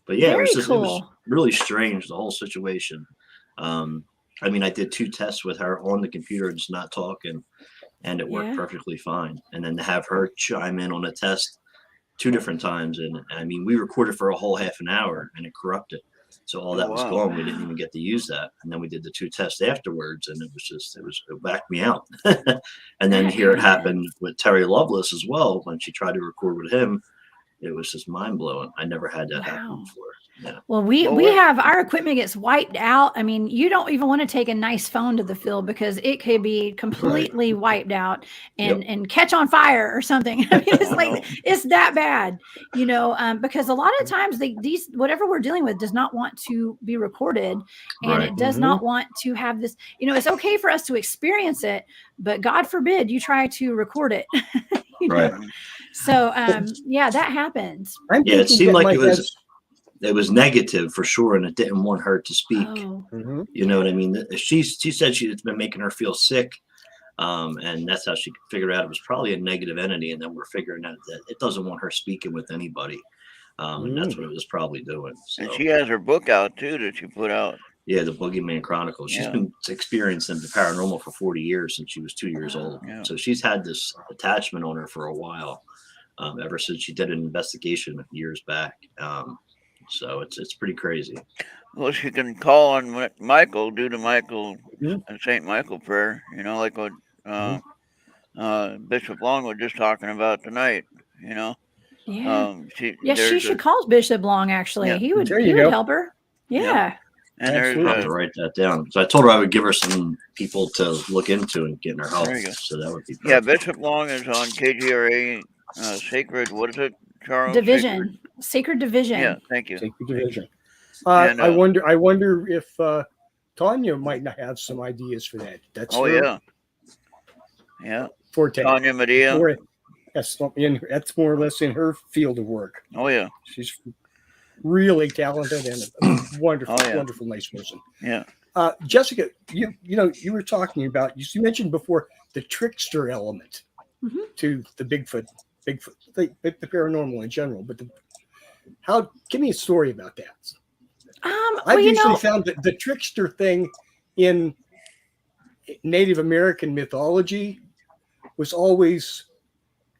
But yeah, it was really strange, the whole situation. I mean, I did 2 tests with her on the computer, just not talking, and it worked perfectly fine. And then to have her chime in on a test 2 different times, and I mean, we recorded for a whole half an hour, and it corrupted. So all that was gone. We didn't even get to use that. And then we did the 2 tests afterwards, and it backed me out. And then here it happened with Terry Lovelace as well. When she tried to record with him, it was just mind blowing. I never had that happen before. Yeah. Well, we have our equipment gets wiped out. I mean, you don't even want to take a nice phone to the field because it could be completely wiped out and catch on fire or something. I mean, it's like it's that bad, because a lot of times these whatever we're dealing with does not want to be recorded, and it does not want to have this. It's okay for us to experience it, but God forbid you try to record it. Right. So that happens. It seemed like it was negative for sure, and it didn't want her to speak. You know what I mean? She said it's been making her feel sick, and that's how she figured out it was probably a negative entity. And then we're figuring out that it doesn't want her speaking with anybody, and that's what it was probably doing. So. And she has her book out too that she put out. Yeah, the Boogeyman Chronicles. She's been experiencing the paranormal for 40 years since she was 2 years old. Yeah. So she's had this attachment on her for a while, ever since she did an investigation years back. So it's pretty crazy. Well, she can call on Michael, do the Michael St. Michael prayer, like what Bishop Long was just talking about tonight, she should call Bishop Long, actually. He would help her. Yeah. And I have to write that down. So I told her I would give her some people to look into and get in her help. So that would be perfect. Yeah, Bishop Long is on KGRA Sacred, what is it? Charles? Division, Sacred Division. Yeah, thank you. Sacred Division. And, I wonder if Tanya might not have some ideas for that. That's her yeah. forte. Tanya Medea. That's more or less in her field of work. Oh yeah, she's really talented and a wonderful, wonderful, nice person. Yeah. Jessica, you were talking about, you mentioned before the trickster element to the Bigfoot, the paranormal in general. But give me a story about that. I've usually found that the trickster thing in Native American mythology was always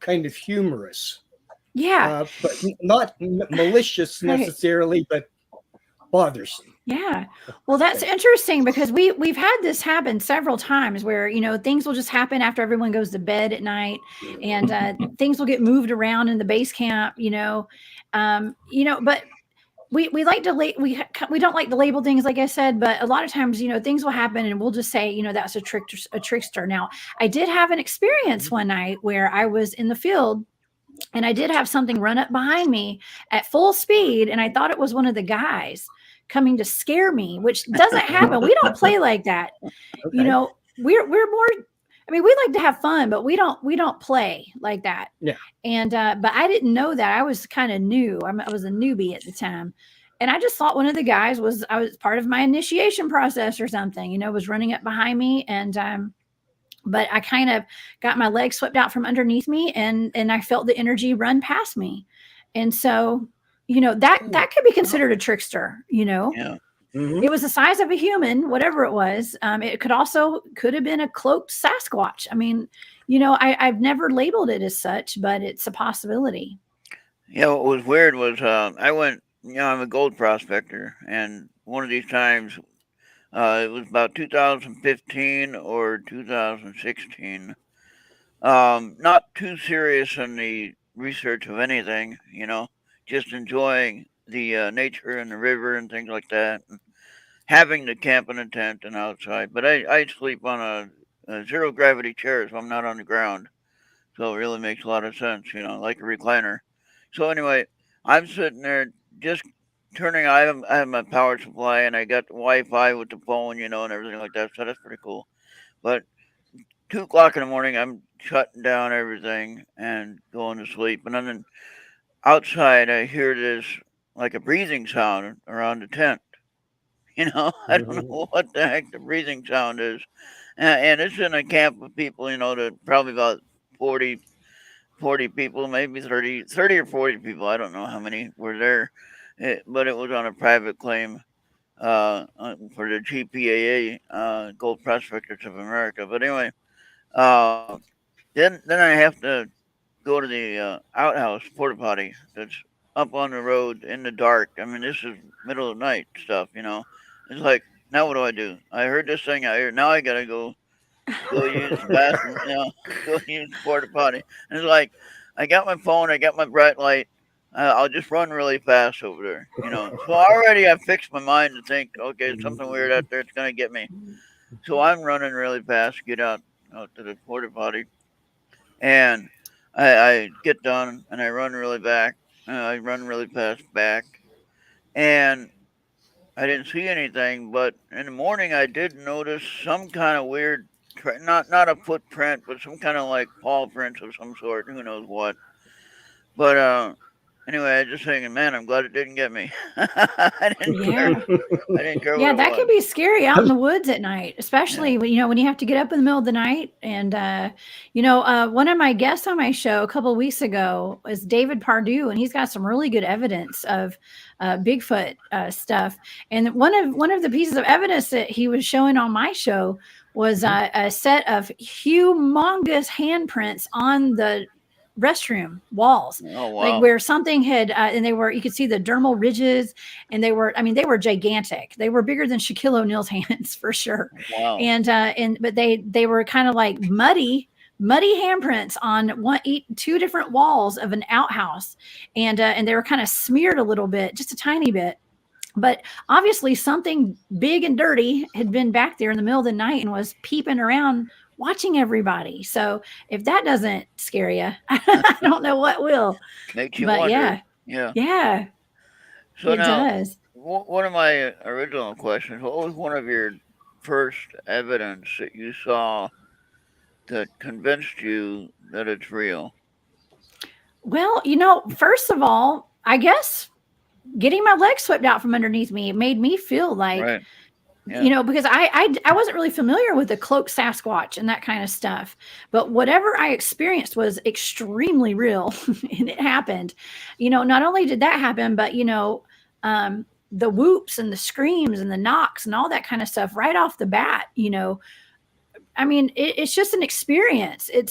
kind of humorous. Yeah. But not malicious necessarily, but bothersome. Yeah. Well, that's interesting because we've had this happen several times where, things will just happen after everyone goes to bed at night, and things will get moved around in the base camp, but we like to we don't like to label things, like I said, but a lot of times, things will happen and we'll just say, that's a trickster. Now, I did have an experience one night where I was in the field and I did have something run up behind me at full speed, and I thought it was one of the guys coming to scare me, which doesn't happen. We don't play like that. Okay. We're more, we like to have fun, but we don't play like that. Yeah. And but I didn't know that. I was kind of new. I was a newbie at the time. And I just thought one of the guys I was part of my initiation process or something, was running up behind me, and but I kind of got my legs swept out from underneath me, and I felt the energy run past me. And so, that could be considered a trickster, Yeah. Mm-hmm. It was the size of a human, whatever it was. It could have been a cloaked Sasquatch. I've never labeled it as such, but it's a possibility. Yeah. What was weird was I went, I'm a gold prospector, and one of these times, it was about 2015 or 2016. Not too serious in the research of anything, just enjoying the nature and the river and things like that, and having to camp in a tent and outside. But I sleep on a zero gravity chair, so I'm not on the ground. So it really makes a lot of sense, like a recliner. So anyway, I'm sitting there just turning. I have my power supply, and I got the Wi-Fi with the phone, and everything like that. So that's pretty cool. But 2 o'clock in the morning, I'm shutting down everything and going to sleep. And then outside, I hear this like a breathing sound around the tent. I don't know what the heck the breathing sound is. And it's in a camp of people, probably about 40 people, maybe 30 or 40 people. I don't know how many were there. But it was on a private claim for the GPAA, Gold Prospectors of America. But anyway, then I have to go to the outhouse porta potty that's up on the road in the dark. This is middle of the night stuff, It's like, now what do I do? I heard this thing out here. Now I gotta go use the bathroom, go use the porta potty. And it's like, I got my phone, I got my bright light. I'll just run really fast over there, So already I fixed my mind to think, okay, something weird out there. It's gonna get me. So I'm running really fast, get out to the porta potty, and I get done and I run really back. I run really fast back, and I didn't see anything. But in the morning, I did notice some kind of weird, not a footprint, but some kind of like paw prints of some sort. Who knows what? But anyway, I was just thinking, man, I'm glad it didn't get me. I didn't care. Yeah, that could be scary out in the woods at night, especially when you have to get up in the middle of the night. And one of my guests on my show a couple of weeks ago was David Pardue, and he's got some really good evidence of Bigfoot stuff. And one of the pieces of evidence that he was showing on my show was a set of humongous handprints on the restroom walls. Oh, wow. Like where something had and you could see the dermal ridges, and they were gigantic. They were bigger than Shaquille O'Neal's hands for sure. Wow. But they were kind of like muddy handprints on two different walls of an outhouse, and they were kind of smeared a little bit, just a tiny bit. But obviously something big and dirty had been back there in the middle of the night and was peeping around watching everybody. So if that doesn't scare you, I don't know what will. Makes you But wonder. yeah, So it now, does. one of my original questions, what was one of your first evidence that you saw that convinced you that it's real? Well, first of all, I guess getting my legs swept out from underneath me, it made me feel like, Right. Yeah. because I wasn't really familiar with the cloaked Sasquatch and that kind of stuff. But whatever I experienced was extremely real and it happened. Not only did that happen, but, the whoops and the screams and the knocks and all that kind of stuff right off the bat, I mean, it's just an experience. It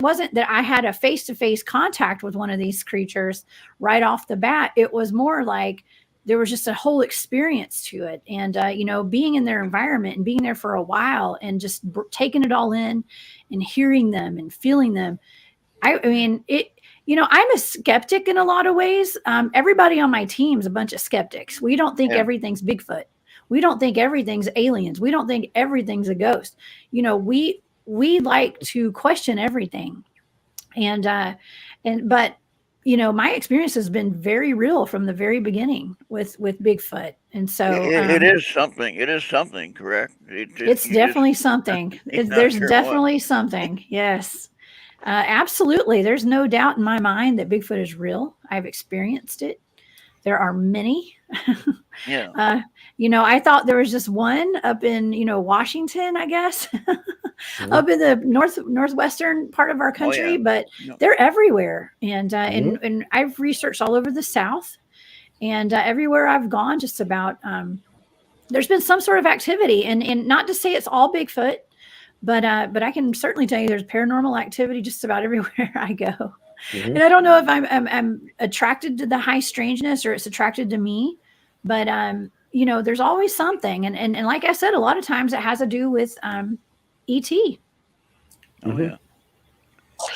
wasn't that I had a face-to-face contact with one of these creatures right off the bat. It was more like there was just a whole experience to it. And, being in their environment and being there for a while and just taking it all in and hearing them and feeling them. I mean, I'm a skeptic in a lot of ways. Everybody on my team is a bunch of skeptics. We don't think everything's Bigfoot. We don't think everything's aliens. We don't think everything's a ghost. We like to question everything. But my experience has been very real from the very beginning with Bigfoot. And so it is something. It is something, correct? It's definitely something. There's definitely something. Yes. Absolutely. There's no doubt in my mind that Bigfoot is real. I've experienced it. There are many. Yeah. I thought there was just one up in, Washington, I guess, up in the northwestern part of our country, but they're everywhere. And I've researched all over the South, and everywhere I've gone, just about, there's been some sort of activity, and not to say it's all Bigfoot, but I can certainly tell you there's paranormal activity just about everywhere I go. And I don't know if I'm attracted to the high strangeness or it's attracted to me, but there's always something. And like I said, a lot of times it has to do with ET. Oh yeah.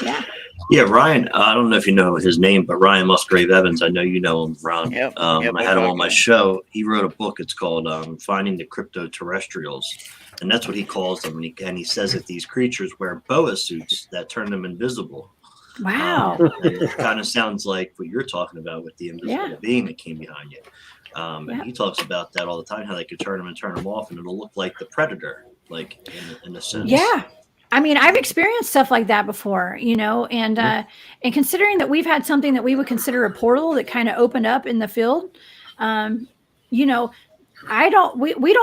Yeah. Yeah, Ryan, I don't know if you know his name, but Ryan Musgrave Evans, I know you know him, Ron. Yep, I had him on my show. He wrote a book. It's called Finding the Cryptoterrestrials. And that's what he calls them. And he says that these creatures wear boa suits that turn them invisible. Wow. It kind of sounds like what you're talking about with the invisible being that came behind you. And he talks about that all the time, how they could turn them and turn them off, and it'll look like the predator, like in a sense. Yeah. I mean, I've experienced stuff like that before, and considering that we've had something that we would consider a portal that kind of opened up in the field, we don't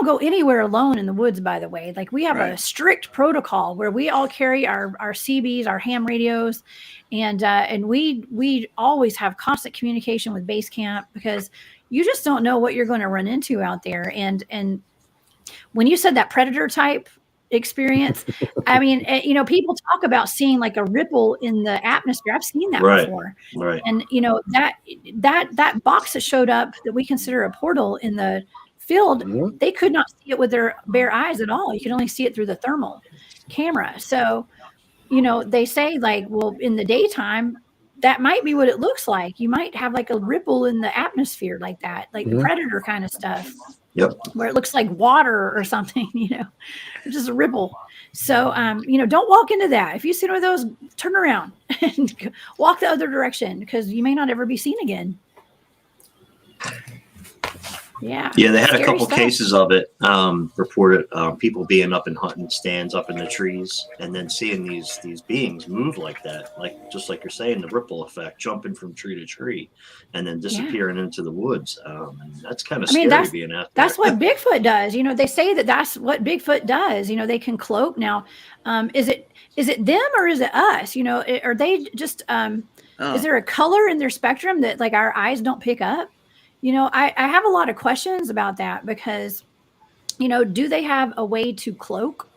go anywhere alone in the woods, by the way. Like, we have a strict protocol where we all carry our CBs, our ham radios, and we always have constant communication with base camp, because you just don't know what you're going to run into out there. And when you said that predator type experience, I mean, people talk about seeing like a ripple in the atmosphere. I've seen that before. Right. And that box that showed up that we consider a portal in the field, they could not see it with their bare eyes at all. You could only see it through the thermal camera. So, they say, like, well, in the daytime, that might be what it looks like. You might have like a ripple in the atmosphere like that, like the predator kind of stuff. Yep. Where it looks like water or something, just a ripple. So, don't walk into that. If you see one of those, turn around and walk the other direction, because you may not ever be seen again. Yeah. Yeah, they had a couple cases of it reported, people being up in hunting stands up in the trees, and then seeing these beings move like that, like just like you're saying, the ripple effect, jumping from tree to tree, and then disappearing into the woods. And that's kind of scary being out there. That's what Bigfoot does. They say that's what Bigfoot does. They can cloak. Now, is it them or is it us? Are they just? Is there a color in their spectrum that, like, our eyes don't pick up? I have a lot of questions about that, because, do they have a way to cloak,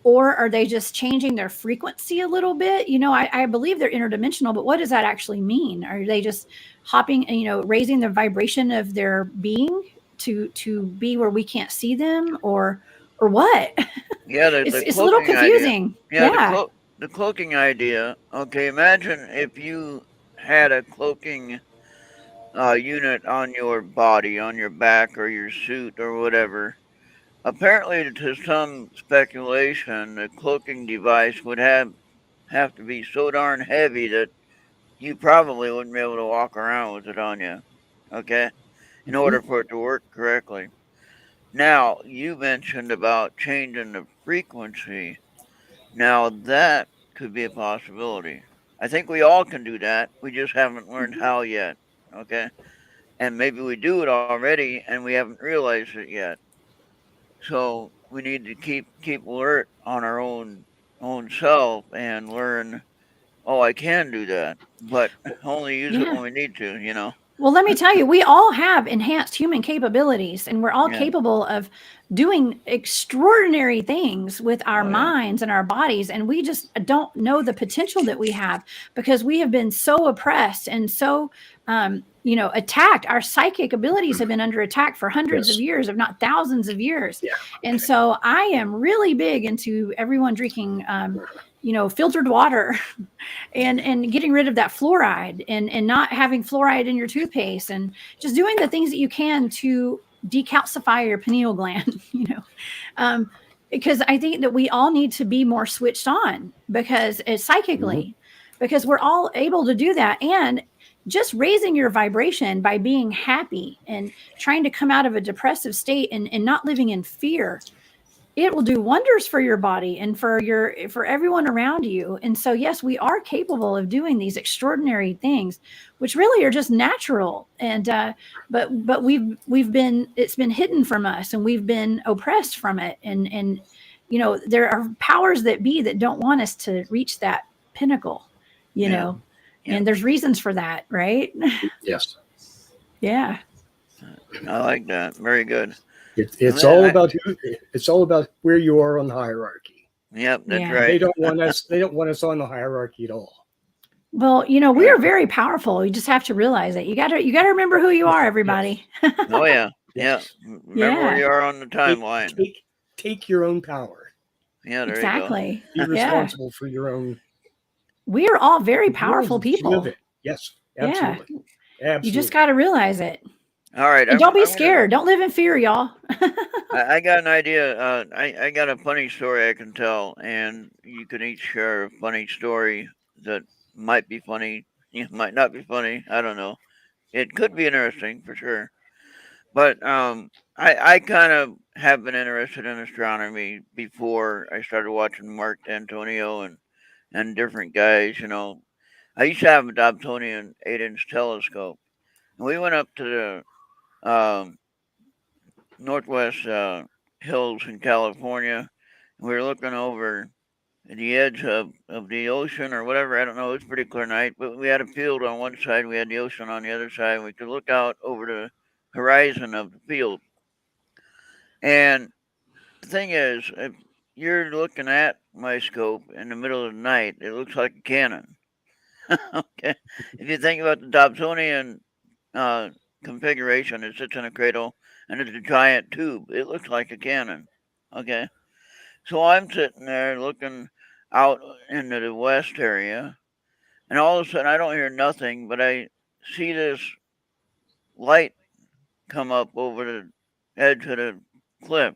or are they just changing their frequency a little bit? I believe they're interdimensional, but what does that actually mean? Are they just hopping, raising the vibration of their being to be where we can't see them, or what? Yeah, it's a little confusing. Yeah. The cloaking idea. Okay, imagine if you had a cloaking unit on your body, on your back or your suit or whatever, apparently, to some speculation, the cloaking device would have to be so darn heavy that you probably wouldn't be able to walk around with it on you. Okay, in order for it to work correctly. Now, you mentioned about changing the frequency. Now, that could be a possibility. I think we all can do that. We just haven't learned how yet. Okay, and maybe we do it already and we haven't realized it yet. So we need to keep alert on our own self and learn. Oh, I can do that, but only use it when we need to. Well, let me tell you, we all have enhanced human capabilities, and we're all Yeah. capable of doing extraordinary things with our Oh, yeah. minds and our bodies. And we just don't know the potential that we have because we have been so oppressed and so, attacked. Our psychic abilities have been under attack for hundreds of years, if not thousands of years. Yeah. And so I am really big into everyone drinking, filtered water and getting rid of that fluoride and not having fluoride in your toothpaste and just doing the things that you can to decalcify your pineal gland, because I think that we all need to be more switched on because psychically, because we're all able to do that. And just raising your vibration by being happy and trying to come out of a depressive state and not living in fear, it will do wonders for your body and for everyone around you. And so, yes, we are capable of doing these extraordinary things, which really are just natural. And but it's been hidden from us, and we've been oppressed from it. And there are powers that be that don't want us to reach that pinnacle. Yeah. And there's reasons for that, right? Yes. Yeah. I like that. Very good. It's all about it's all about where you are on the hierarchy. Yep, that's Yeah. right. They don't want us on the hierarchy at all. Well, we are very powerful. You just have to realize it. You got to remember who you are, everybody. Oh yeah. Yes. Yeah. Remember where you are on the timeline. Take your own power. Yeah, there Exactly. Be responsible for your own. We are all very powerful people. Yes, absolutely. Absolutely. You just got to realize it. you go. All right. And don't be scared. Don't live in fear, y'all. I got an idea. I got a funny story I can tell, and you can each share a funny story that might be funny. It might not be funny. I don't know. It could be interesting for sure. But I kind of have been interested in astronomy before I started watching Mark D'Antonio and different guys. I used to have a Dobsonian 8-inch telescope, and we went up to the northwest hills in California. And we were looking over the edge of the ocean or whatever. I don't know. It was a pretty clear night, but we had a field on one side, we had the ocean on the other side. And we could look out over the horizon of the field. And the thing is, if you're looking at my scope in the middle of the night, it looks like a cannon. Okay. If you think about the Dobsonian configuration, it sits in a cradle and it's a giant tube. It looks like a cannon. Okay. So I'm sitting there looking out into the west area, and all of a sudden I don't hear nothing, but I see this light come up over the edge of the cliff,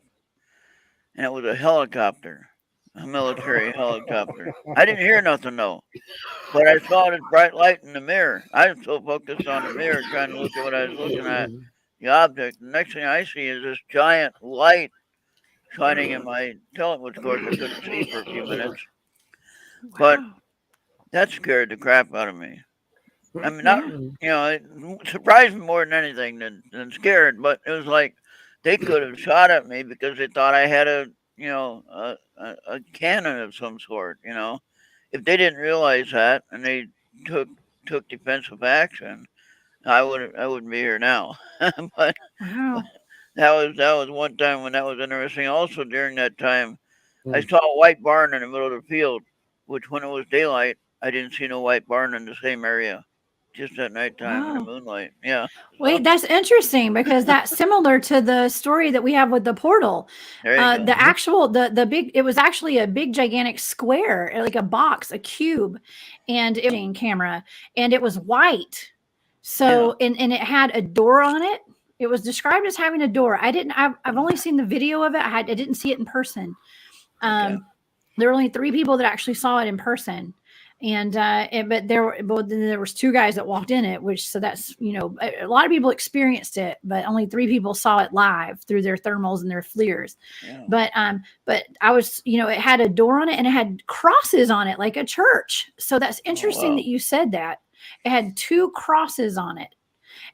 and it was a helicopter, a military helicopter. I didn't hear nothing though, but I saw this bright light in the mirror. I was so focused on the mirror trying to look at what I was looking at, the object. The next thing I see is this giant light shining in my telescope, which of course I couldn't see for a few minutes. But that scared the crap out of me. I mean, not it surprised me more than anything than scared. But it was like they could have shot at me because they thought I had a cannon of some sort. If they didn't realize that and they took defensive action, I wouldn't be here now. But Wow. that was one time when that was interesting. Also during that time, I saw a white barn in the middle of the field, which when it was daylight, I didn't see no white barn in the same area, just at nighttime in the moonlight. Yeah. Wait, that's interesting because that's similar to the story that we have with the portal. There you go. The actual, the big, it was actually a big gigantic square, like a box, a cube, and it was camera, and it was white. So, and it had a door on it. It was described as having a door. I've only seen the video of it. I didn't see it in person. Okay. There were only 3 people that actually saw it in person. But there was 2 guys that walked in it, so that's, a lot of people experienced it, but only 3 people saw it live through their thermals and their FLIRs. Yeah. But I was, it had a door on it and it had crosses on it like a church. So that's interesting wow. that you said that. It had 2 crosses on it.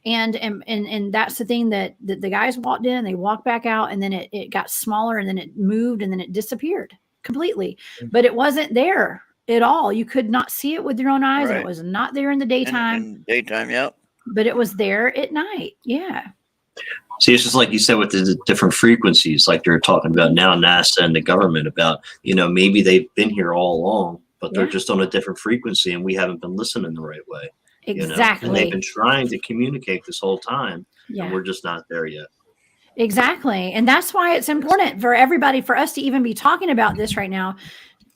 And that's the thing that the guys walked in, they walked back out, and then it got smaller, and then it moved, and then it disappeared completely. But it wasn't there at all. You could not see it with your own eyes, and it was not there in the daytime. In daytime, yep. But it was there at night. Yeah. See, it's just like you said with the different frequencies, like they're talking about now, NASA and the government about, maybe they've been here all along, but they're just on a different frequency, and we haven't been listening the right way. Exactly. And they've been trying to communicate this whole time, and we're just not there yet. Exactly. And that's why it's important for everybody, for us to even be talking about this right now,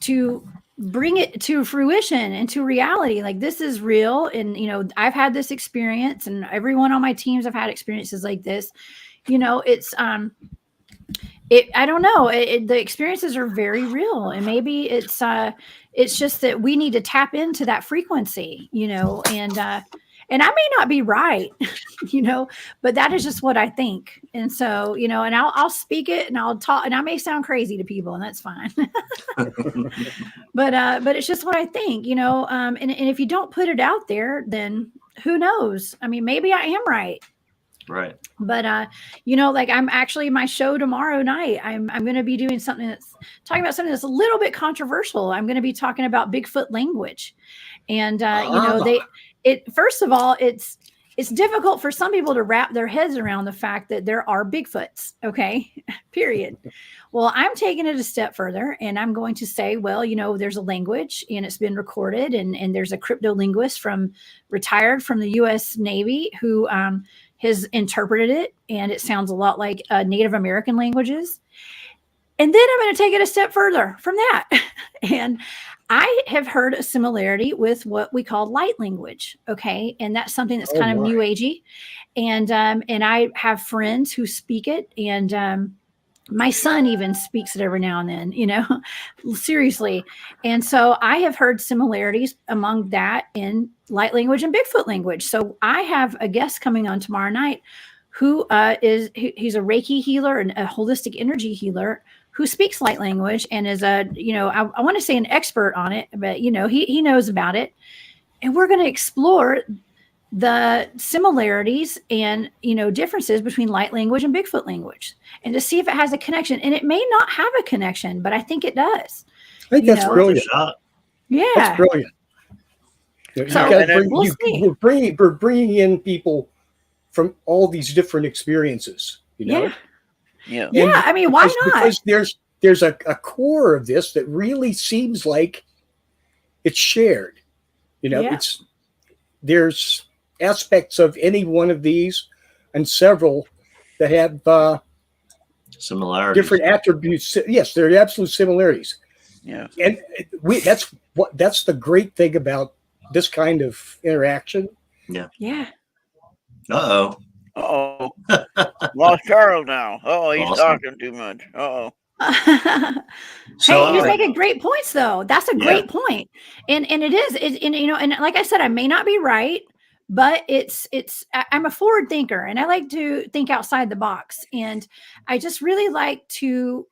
to bring it to fruition and to reality. Like, this is real. And, I've had this experience, and everyone on my teams have had experiences like this. It's, I don't know. The experiences are very real, and maybe it's just that we need to tap into that frequency, and I may not be right, but that is just what I think. And so, and I'll speak it, and I'll talk, and I may sound crazy to people, and that's fine. But it's just what I think, and if you don't put it out there, then who knows? I mean, maybe I am right. Right. But, like, I'm actually, my show tomorrow night, I'm going to be doing talking about something that's a little bit controversial. I'm going to be talking about Bigfoot language. And, first of all, it's difficult for some people to wrap their heads around the fact that there are Bigfoots. Okay. Period. Well, I'm taking it a step further, and I'm going to say, well, there's a language, and it's been recorded, and there's a cryptolinguist retired from the U.S. Navy who, has interpreted it, and it sounds a lot like Native American languages. And then I'm going to take it a step further from that. And I have heard a similarity with what we call light language. Okay. And that's something that's kind of new agey. And I have friends who speak it, and my son even speaks it every now and then, seriously. And so I have heard similarities among that in light language and Bigfoot language. So I have a guest coming on tomorrow night who he's a Reiki healer and a holistic energy healer who speaks light language, and is I want to say an expert on it, but he knows about it. And we're going to explore the similarities and, differences between light language and Bigfoot language, and to see if it has a connection. And it may not have a connection, but I think it does. I think that's brilliant. Yeah. That's brilliant. We're bringing in people from all these different experiences, Yeah. Yeah. Yeah. I mean, why not? Because there's a core of this that really seems like it's shared. There's aspects of any one of these, and several that have similarities, different attributes. Yes, there are absolute similarities. Yeah. And that's the great thing about this kind of interaction. Yeah. Yeah. Uh-oh. Uh-oh. Lost Charles now. Oh, he's Awesome. talking too much. Uh-oh. So, hey, you're making great points, though. That's a great point. And it is, and like I said, I may not be right, but I'm a forward thinker, and I like to think outside the box. And I just really like to,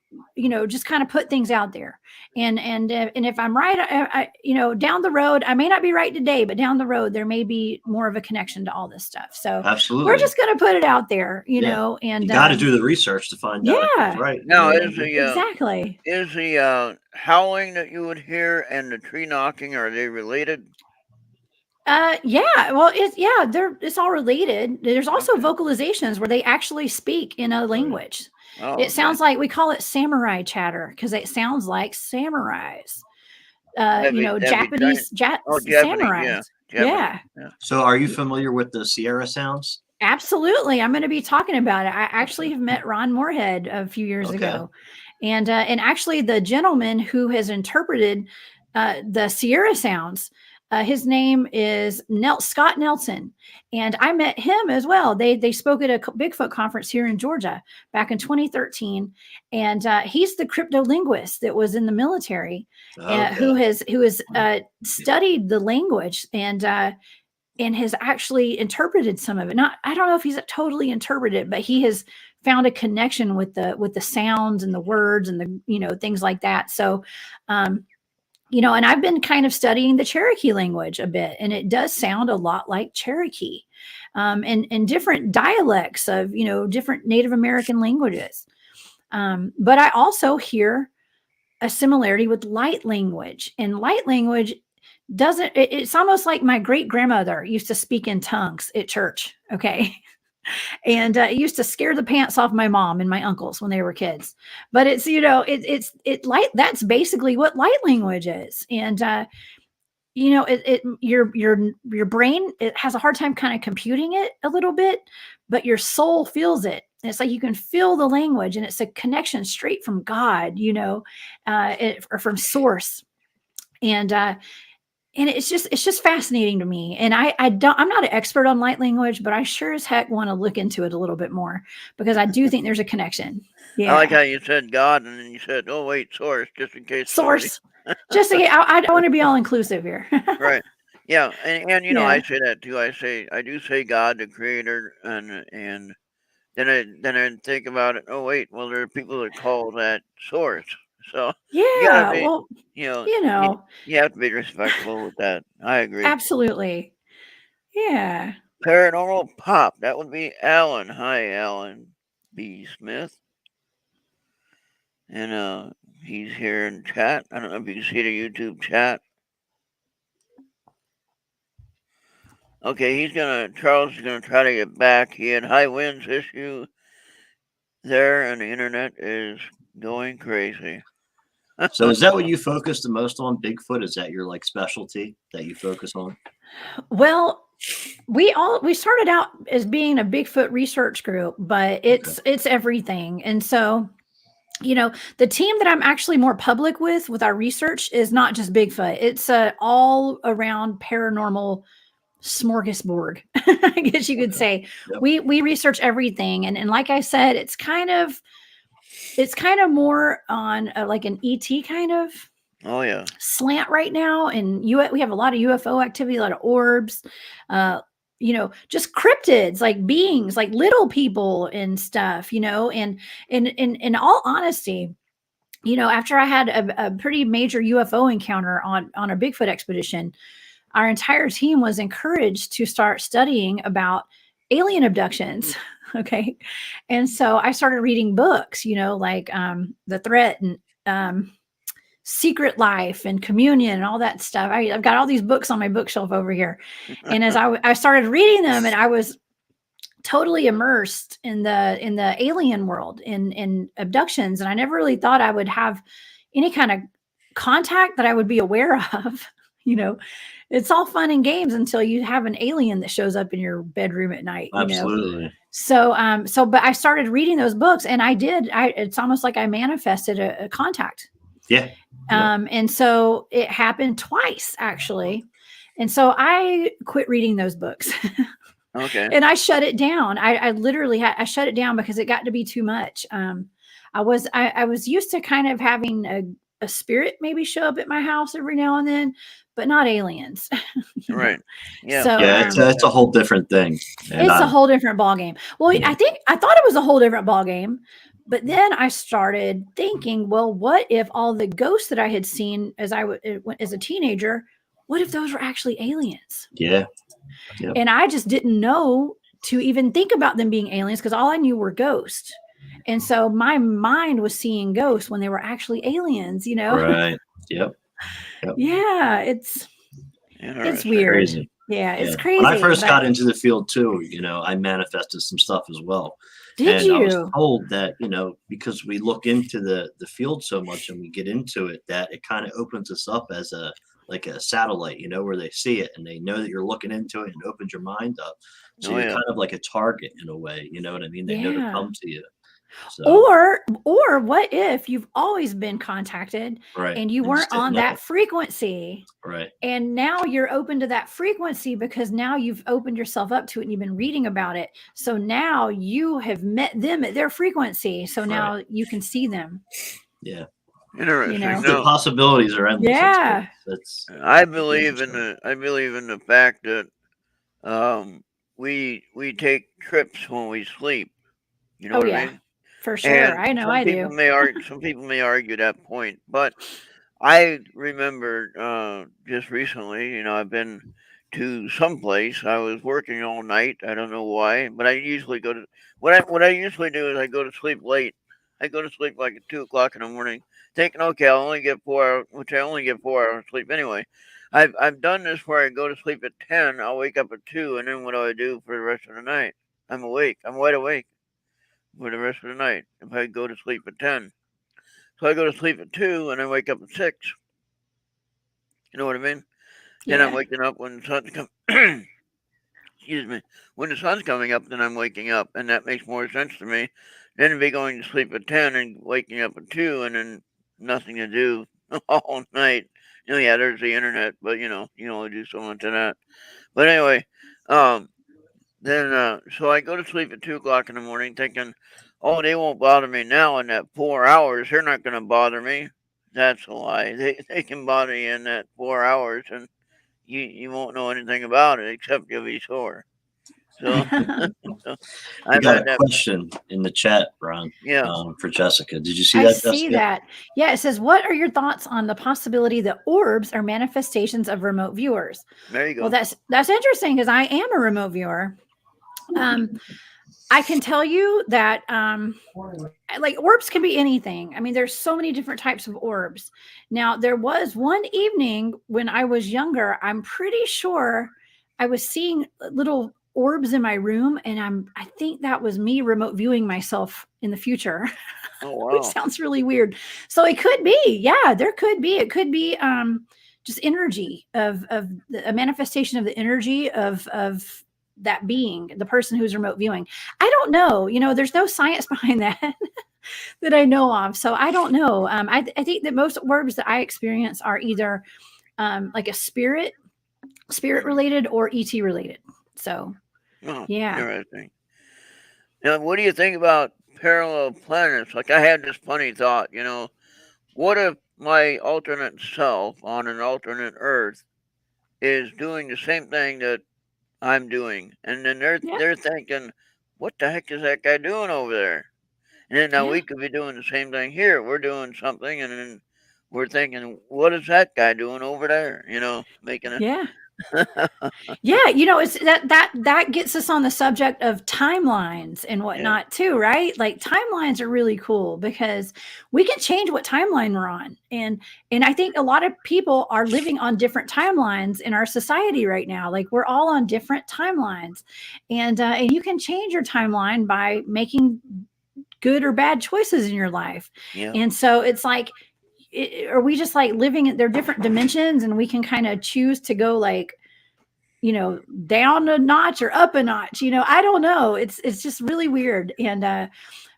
just kind of put things out there. And if I'm right, I down the road, I may not be right today, but down the road, there may be more of a connection to all this stuff. So absolutely, we're just going to put it out there, and you got to do the research to find out if it's right. Now, exactly. Is the howling that you would hear and the tree knocking, are they related? Yeah, well, it's all related. There's also vocalizations where they actually speak in a language. Oh, it sounds like, we call it samurai chatter, because it sounds like samurais. Japanese samurais. Yeah. So are you familiar with the Sierra sounds? Absolutely. I'm going to be talking about it. I actually have met Ron Moorhead a few years ago. And actually the gentleman who has interpreted the Sierra sounds, His name is Scott Nelson, and I met him as well. They spoke at a Bigfoot conference here in Georgia back in 2013, and he's the cryptolinguist that was in the military, who has studied the language and has actually interpreted some of it. I don't know if he's totally interpreted, but he has found a connection with the sounds and the words and the things like that. So. And I've been kind of studying the Cherokee language a bit, and it does sound a lot like Cherokee, and different dialects of, different Native American languages. But I also hear a similarity with light language, and light language it's almost like my great grandmother used to speak in tongues at church. Okay. And it used to scare the pants off my mom and my uncles when they were kids. But it's that's basically what light language is. And your brain, it has a hard time kind of computing it a little bit, but your soul feels it. And it's like you can feel the language, and it's a connection straight from God, or from source. And it's just fascinating to me. And I'm not an expert on light language, but I sure as heck want to look into it a little bit more, because I do think there's a connection. Yeah. I like how you said God, and then you said, oh wait, source, just in case. Source. Just in case, I want to be all inclusive here. Right. Yeah. And I say that too. I do say God, the creator, and then I think about it. Oh wait, well, there are people that call that source. So yeah, you have to be respectful with that. I agree. Absolutely. Yeah. Paranormal Pop. That would be Alan. Hi, Alan B. Smith. And he's here in chat. I don't know if you can see the YouTube chat. Okay, Charles is gonna try to get back. He had high winds issue there, and the internet is going crazy. So is that what you focus the most on, Bigfoot? Is that your specialty that you focus on? Well, we started out as being a Bigfoot research group, but it's everything. And so, the team that I'm actually more public with our research is not just Bigfoot. It's all around paranormal smorgasbord, I guess you could say. Yep. We research everything. And like I said, it's kind of more on like an ET kind of slant right now. And we have a lot of UFO activity, a lot of orbs, just cryptids, like beings, like little people and stuff, and in all honesty, after I had a pretty major UFO encounter on a Bigfoot expedition, our entire team was encouraged to start studying about alien abductions. Okay. And so I started reading books, like The Threat and Secret Life and Communion and all that stuff. I've got all these books on my bookshelf over here. And as I started reading them, and I was totally immersed in the alien world, in abductions. And I never really thought I would have any kind of contact that I would be aware of. It's all fun and games until you have an alien that shows up in your bedroom at night. Absolutely. So, but I started reading those books, and it's almost like I manifested a contact. Yeah. And so it happened twice, actually. And so I quit reading those books. Okay. And I shut it down. I literally I shut it down because it got to be too much. I was used to kind of having a spirit maybe show up at my house every now and then, but not aliens. Right. Yeah. So, it's a whole different thing. And it's a whole different ballgame. Well, I thought it was a whole different ballgame, but then I started thinking, well, what if all the ghosts that I had seen as a teenager, what if those were actually aliens? Yeah. Yep. And I just didn't know to even think about them being aliens, because all I knew were ghosts. And so my mind was seeing ghosts when they were actually aliens, Right. Yep. Yeah, it's weird. Crazy. Yeah, it's crazy. When I first got into the field too, I manifested some stuff as well. Did you? I was told that, because we look into the field so much and we get into it, that it kind of opens us up as a satellite, where they see it and they know that you're looking into it, and opens your mind up. So you're kind of like a target in a way, you know what I mean? They know to come to you. So, or what if you've always been contacted right. and you just weren't didn't on know. that frequency, Right. and now you're open to that frequency because now you've opened yourself up to it and you've been reading about it. So now you have met them at their frequency. So now you can see them. Yeah. Interesting. You know? The possibilities are endless. Yeah. That's I believe in the fact that we take trips when we sleep. You know what I mean? For sure. And I know some I people do. some people may argue that point, but I remember just recently, you know, I've been to some place. I was working all night. I don't know why, but I usually go to what I usually do is I go to sleep late. I go to sleep like at 2 o'clock in the morning, thinking, okay, I'll only get 4 hours, which I only get 4 hours sleep anyway. I've done this where I go to sleep at 10, I'll wake up at 2, and then what do I do for the rest of the night? I'm awake. I'm wide awake for the rest of the night if I go to sleep at 10. So I go to sleep at 2 and I wake up at 6. You know what I mean? Yeah. Then I'm waking up when the sun's excuse me. When the sun's coming up, then I'm waking up, and that makes more sense to me than to be going to sleep at 10 and waking up at 2 and then nothing to do all night. You know, yeah, there's the internet, but you know, you only do so much of that. But anyway, then so I go to sleep at 2 o'clock in the morning thinking, oh, they won't bother me now in that 4 hours. They're not going to bother me. That's a lie. They can bother you in that 4 hours, and you won't know anything about it except you'll be sore. So, so I got a question in the chat, Ron. Yeah. For Jessica. Did you see I that? see Jessica? that. Yeah, it says, what are your thoughts on the possibility that orbs are manifestations of remote viewers? There you go. Well, that's interesting because I am a remote viewer. I can tell you that like orbs can be anything. I mean, there's so many different types of orbs. Now, there was one evening when I was younger, I'm pretty sure I was seeing little orbs in my room, and I think that was me remote viewing myself in the future. Oh, wow. Which sounds really weird. So it could be, yeah, there could be. It could be just energy of a manifestation of the energy of that being, the person who's remote viewing. I don't know. You know, there's no science behind that that I know of. So I don't know. I think that most orbs that I experience are either like a spirit related or ET related. So, yeah. Interesting. Now, what do you think about parallel planets? Like, I had this funny thought, you know, what if my alternate self on an alternate Earth is doing the same thing that I'm doing, and then they're thinking, what the heck is that guy doing over there? And then now we could be doing the same thing here. We're doing something, and then we're thinking, what is that guy doing over there? You know, making it. Yeah. Yeah, you know, it's that gets us on the subject of timelines and whatnot too, right? Like timelines are really cool because we can change what timeline we're on, and I think a lot of people are living on different timelines in our society right now. Like we're all on different timelines, and you can change your timeline by making good or bad choices in your life. Yeah. And so it's like, are we just like living at their different dimensions, and we can kind of choose to go like, you know, down a notch or up a notch, you know, I don't know. It's just really weird. And,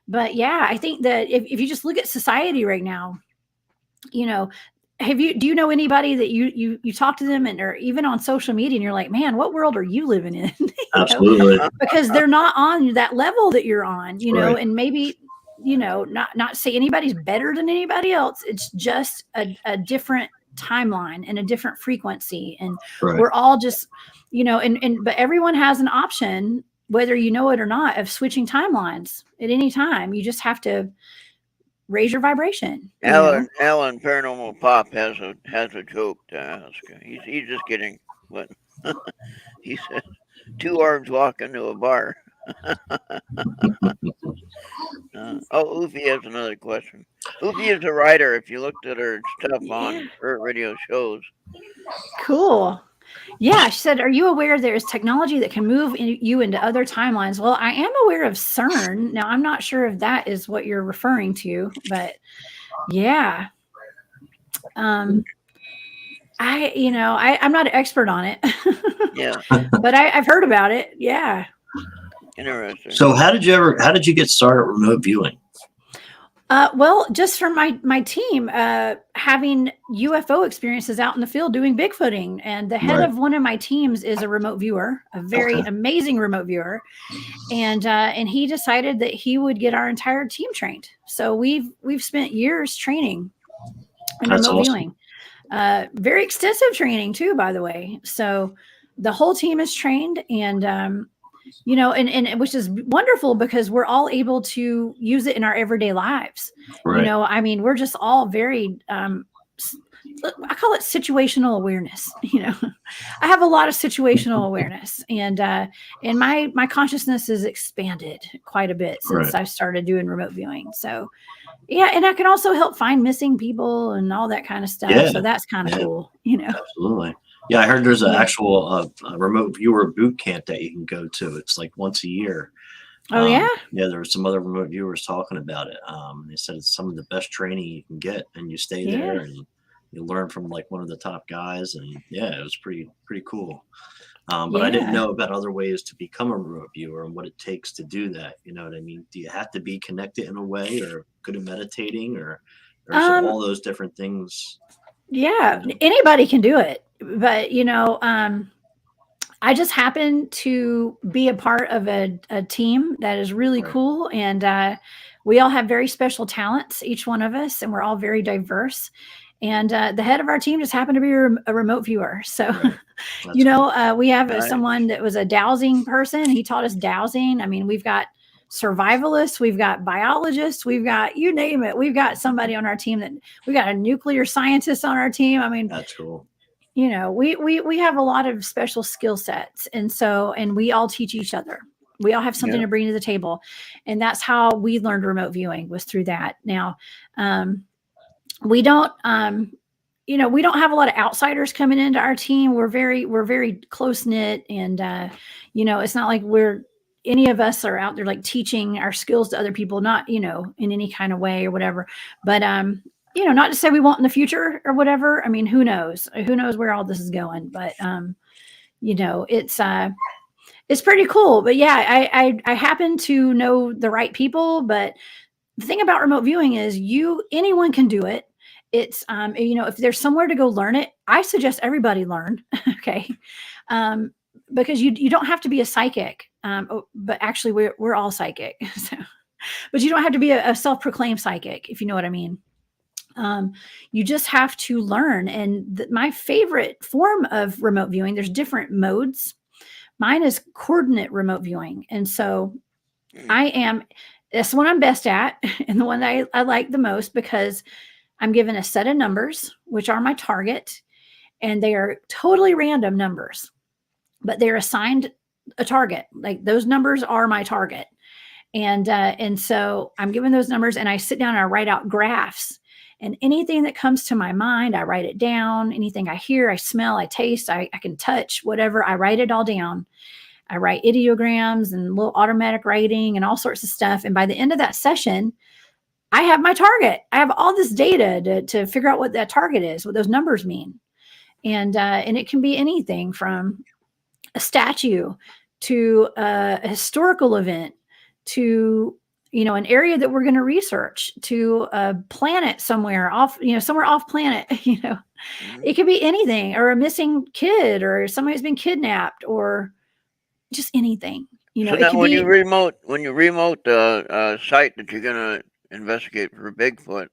but yeah, I think that if you just look at society right now, you know, do you know anybody that you talk to them or even on social media and you're like, man, what world are you living in? Absolutely. Because they're not on that level that you're on, you know, and maybe, you know, not say anybody's better than anybody else. It's just a different timeline and a different frequency, and we're all just, you know, but everyone has an option, whether you know it or not, of switching timelines at any time. You just have to raise your vibration. Alan Paranormal Pop has a joke to ask. He's just kidding, but he said 2 arms walk into a bar. Oofy has another question. Oofy is a writer. If you looked at her stuff on Errt radio shows. Cool. Yeah, she said, are you aware there's technology that can move you into other timelines? Well, I am aware of CERN. Now, I'm not sure if that is what you're referring to, but yeah. I'm not an expert on it. Yeah. But I've heard about it. Yeah. Interesting. So how did you get started remote viewing? Well, just from my team, having UFO experiences out in the field doing Bigfooting, and the head of one of my teams is a remote viewer, a very amazing remote viewer, and he decided that he would get our entire team trained. So we've spent years training in remote viewing, very extensive training too, by the way. So the whole team is trained, and you know, and which is wonderful because we're all able to use it in our everyday lives. You know, I mean, we're just all very, I call it situational awareness. You know, I have a lot of situational awareness, and my consciousness has expanded quite a bit since I started doing remote viewing. So yeah, and I can also help find missing people and all that kind of stuff. Yeah. So that's kind of cool, you know. Absolutely. Yeah, I heard there's an actual remote viewer boot camp that you can go to. It's like once a year. Oh, yeah? Yeah, there were some other remote viewers talking about it. They said it's some of the best training you can get, and you stay there and you learn from like one of the top guys. And yeah, it was pretty cool. But I didn't know about other ways to become a remote viewer and what it takes to do that. You know what I mean? Do you have to be connected in a way, or good at meditating, or all those different things? Yeah, anybody can do it. But, you know, I just happen to be a part of a team that is really cool. And we all have very special talents, each one of us, and we're all very diverse. And the head of our team just happened to be a remote viewer. So, you know, we have someone that was a dowsing person. He taught us dowsing. I mean, we've got survivalists, we've got biologists, we've got, you name it. We've got somebody on our team we got a nuclear scientist on our team. I mean, that's cool. You know, we have a lot of special skill sets. And we all teach each other. We all have something to bring to the table. And that's how we learned remote viewing, was through that. Now, we don't, you know, we don't have a lot of outsiders coming into our team. We're very close knit. And, you know, it's not like any of us are out there like teaching our skills to other people, not, you know, in any kind of way or whatever. But, you know, not to say we won't in the future or whatever. I mean, who knows where all this is going, but, you know, it's pretty cool. But yeah, I happen to know the right people, but the thing about remote viewing is anyone can do it. It's, you know, if there's somewhere to go learn it, I suggest everybody learn. Okay. Because you don't have to be a psychic. But actually we're all psychic. So, but you don't have to be a self-proclaimed psychic, if you know what I mean. You just have to learn. And my favorite form of remote viewing, there's different modes. Mine is coordinate remote viewing. And so that's the one I'm best at, and the one that I like the most, because I'm given a set of numbers, which are my target, and they are totally random numbers, but they're assigned a target. Like, those numbers are my target. And so I'm given those numbers, and I sit down and I write out graphs. And anything that comes to my mind, I write it down. Anything I hear, I smell, I taste, I can touch, whatever, I write it all down. I write ideograms and little automatic writing and all sorts of stuff. And by the end of that session, I have my target. I have all this data to figure out what that target is, what those numbers mean. And it can be anything from a statue to a historical event to, you know, an area that we're going to research, to a planet somewhere off planet. You know, it could be anything, or a missing kid, or somebody who's been kidnapped, or just anything. You know, so now when you remote site that you're going to investigate for Bigfoot,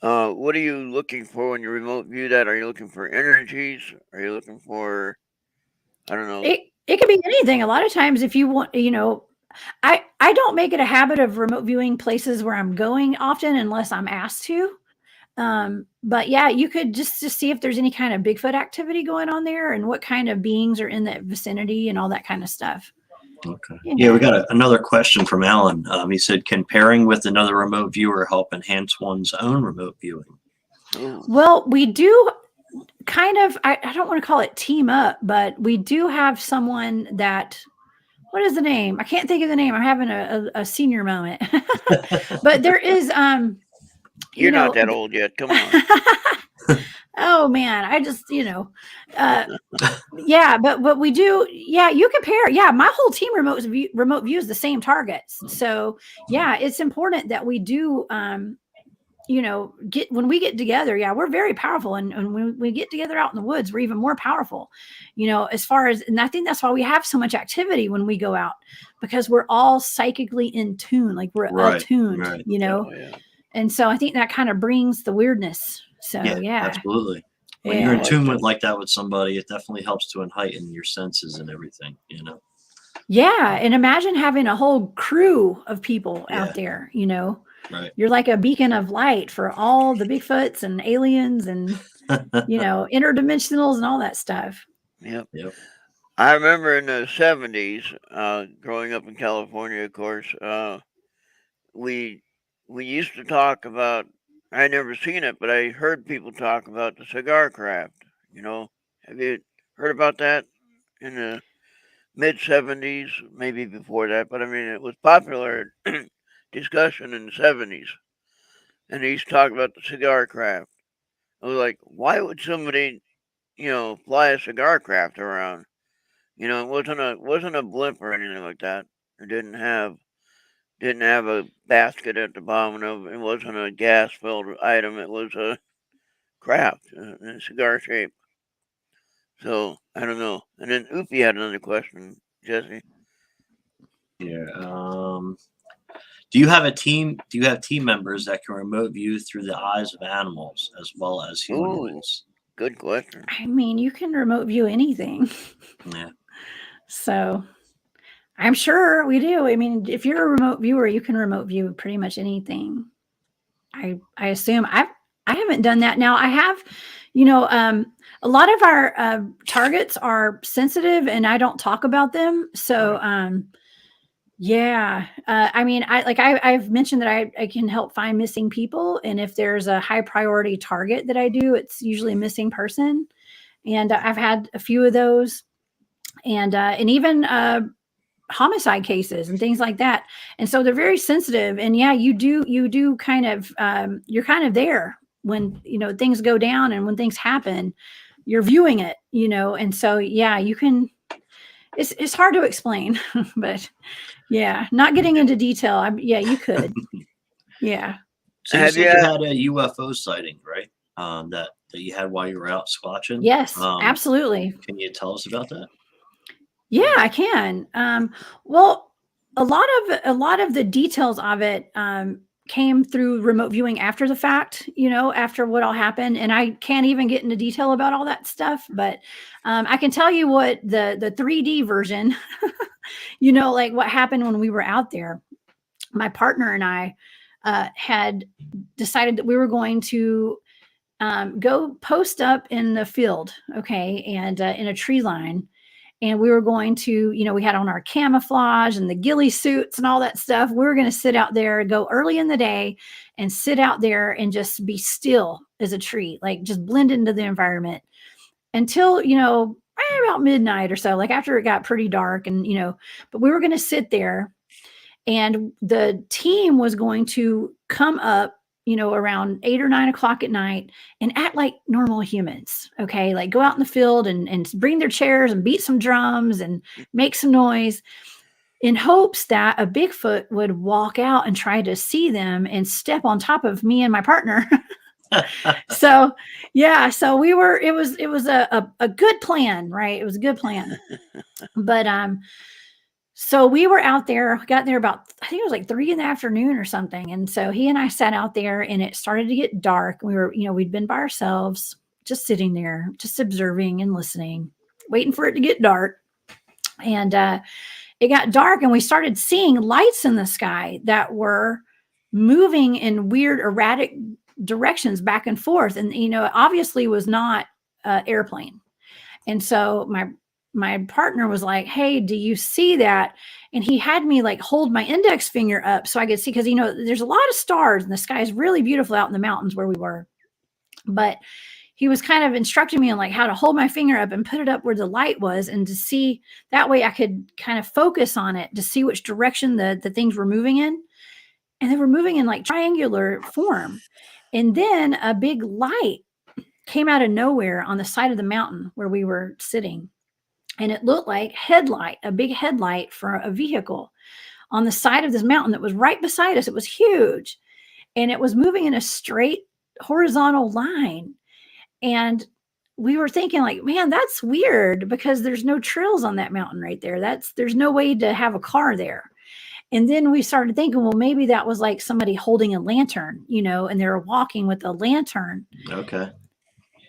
what are you looking for when you remote view that? Are you looking for energies? Are you looking for, I don't know. It could be anything. A lot of times, if you want, you know, I don't make it a habit of remote viewing places where I'm going often, unless I'm asked to. But yeah, you could just see if there's any kind of Bigfoot activity going on there, and what kind of beings are in that vicinity, and all that kind of stuff. Okay. Yeah, we got another question from Alan. He said, can pairing with another remote viewer help enhance one's own remote viewing? Well, we do kind of, I don't want to call it team up, but we do have someone that, what is the name? I can't think of the name. I'm having a senior moment. But there is, you're not that old yet. Come on. Oh man, I just, yeah, but we do, yeah, you compare. Yeah, my whole team remote views the same targets. So yeah, it's important that we do when we get together, yeah, we're very powerful. And when we get together out in the woods, we're even more powerful, as far as, and I think that's why we have so much activity when we go out, because we're all psychically in tune, like we're attuned, Oh, yeah. And so I think that kind of brings the weirdness. So yeah. Absolutely. When you're in tune with like that with somebody, it definitely helps to heighten your senses and everything, Yeah. And imagine having a whole crew of people out there, Right. You're like a beacon of light for all the Bigfoots and aliens and, interdimensionals and all that stuff. Yep. I remember in the 70s, growing up in California, of course, we used to talk about, I never seen it, but I heard people talk about the cigar craft. Have you heard about that in the mid 70s, maybe before that? But I mean, it was popular discussion in the 70s. And he's talking about the cigar craft. I was like, why would somebody, fly a cigar craft around? It wasn't a blimp or anything like that. It didn't have a basket at the bottom of it. It wasn't a gas filled item. It was a craft in a cigar shape. So I don't know. And then Oopie had another question, Jesse. Yeah. Do you have team members that can remote view through the eyes of animals as well as humanoids? Good question. I mean, you can remote view anything. Yeah. So I'm sure we do. I mean, if you're a remote viewer, you can remote view pretty much anything. I assume. I haven't done that. Now I have, a lot of our targets are sensitive and I don't talk about them. So yeah. I mean, I've mentioned that I can help find missing people. And if there's a high priority target that I do, it's usually a missing person. And I've had a few of those, and even homicide cases and things like that. And so they're very sensitive. And yeah, you do kind of, you're kind of there when, things go down and when things happen, you're viewing it, and so, yeah, you can, it's hard to explain, but yeah, not getting into detail. Yeah, you could. Yeah. So you said you had a UFO sighting, right? That you had while you were out squatching? Yes, absolutely. Can you tell us about that? Yeah, I can. Well, a lot of the details of it came through remote viewing after the fact, after what all happened. And I can't even get into detail about all that stuff, but I can tell you what the 3D version, like what happened when we were out there. My partner and I had decided that we were going to go post up in the field, okay, and in a tree line. And we were going to, we had on our camouflage and the ghillie suits and all that stuff. We were going to sit out there, go early in the day and sit out there and just be still as a tree, like just blend into the environment until, about midnight or so, like after it got pretty dark and, but we were going to sit there and the team was going to come up, around 8 or 9 o'clock at night and act like normal humans. Okay. Like go out in the field and bring their chairs and beat some drums and make some noise in hopes that a Bigfoot would walk out and try to see them and step on top of me and my partner. So, yeah, so it was a good plan, right? It was a good plan. But, so we were out there, got there about, I think it was like 3 p.m. or something. And so he and I sat out there and it started to get dark. We were, we'd been by ourselves, just sitting there, just observing and listening, waiting for it to get dark. And it got dark and we started seeing lights in the sky that were moving in weird, erratic directions back and forth. And, it obviously was not an airplane. And so my partner was like, hey, do you see that? And he had me like hold my index finger up so I could see, because, there's a lot of stars and the sky is really beautiful out in the mountains where we were. But he was kind of instructing me on like how to hold my finger up and put it up where the light was and to see that way I could kind of focus on it to see which direction the things were moving in. And they were moving in like triangular form. And then a big light came out of nowhere on the side of the mountain where we were sitting. And it looked like a big headlight for a vehicle on the side of this mountain that was right beside us. It was huge. And it was moving in a straight horizontal line. And we were thinking like, man, that's weird because there's no trails on that mountain right there. There's no way to have a car there. And then we started thinking, well, maybe that was like somebody holding a lantern, and they were walking with a lantern. Okay.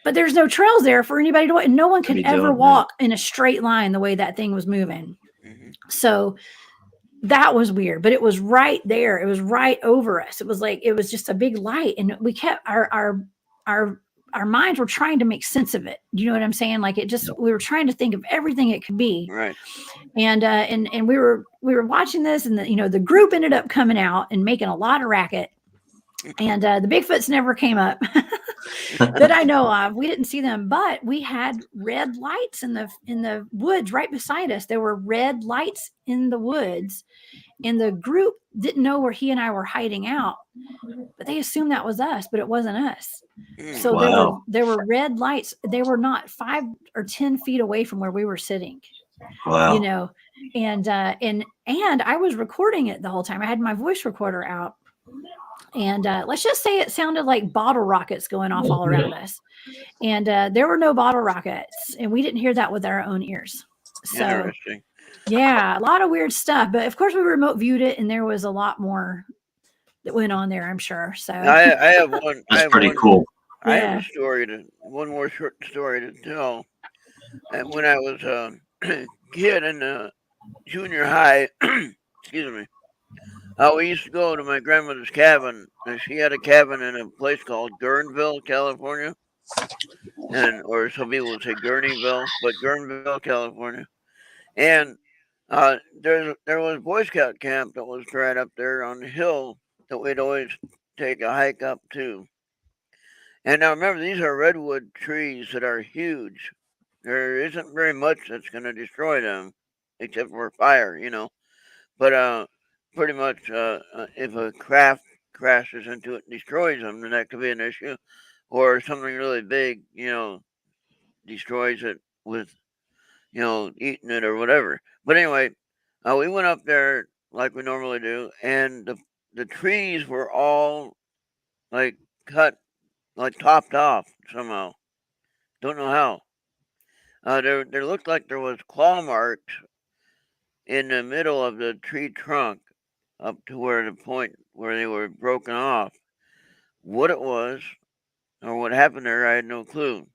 But there's no trails there for anybody to walk. And no one could ever walk in a straight line the way that thing was moving. Mm-hmm. So that was weird, but it was right there. It was right over us. It was just a big light. And we kept our minds were trying to make sense of it. You know what I'm saying? Like we were trying to think of everything it could be. Right. And we were watching this, and the group ended up coming out and making a lot of racket. And the Bigfoots never came up that I know of. We didn't see them, but we had red lights in the woods right beside us. There were red lights in the woods, and the group didn't know where he and I were hiding out, but they assumed that was us, but it wasn't us. So wow. there were red lights. They were not 5 or 10 feet away from where we were sitting. Wow. And I was recording it the whole time. I had my voice recorder out. And let's just say it sounded like bottle rockets going off all around us. And there were no bottle rockets. And we didn't hear that with our own ears. So, yeah, a lot of weird stuff. But, of course, we remote viewed it, and there was a lot more that went on there, I'm sure. So I have one. That's pretty cool. I have one more short story to tell. And when I was a kid in junior high, excuse me, we used to go to my grandmother's cabin. And she had a cabin in a place called Guerneville, California. Or some people would say Gurneyville, but Guerneville, California. And there was a Boy Scout camp that was right up there on the hill that we'd always take a hike up to. And now remember, these are redwood trees that are huge. There isn't very much that's going to destroy them, except for fire, But pretty much, if a craft crashes into it and destroys them, then that could be an issue. Or something really big, destroys it with, eating it or whatever. But anyway, we went up there like we normally do, and the trees were all like cut, like topped off somehow. Don't know how. There looked like there was claw marks in the middle of the tree trunk up to where the point where they were broken off. What it was or what happened there, I had no clue.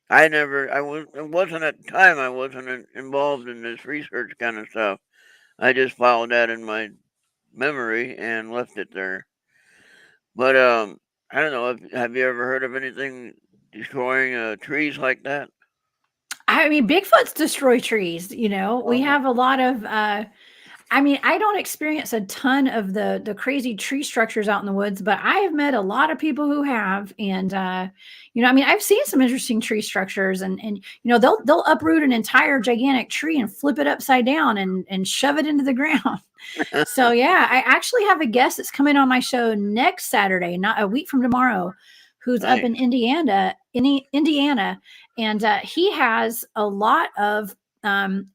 It wasn't at the time, I wasn't involved in this research kind of stuff. I just followed that in my memory and left it there. But I don't know. Have you ever heard of anything destroying trees like that? I mean, Bigfoots destroy trees. We have a lot of. I don't experience a ton of the crazy tree structures out in the woods, but I have met a lot of people who have, and I've seen some interesting tree structures, and they'll uproot an entire gigantic tree and flip it upside down and shove it into the ground. So yeah, I actually have a guest that's coming on my show next Saturday, not a week from tomorrow, who's up in Indiana, and he has a lot of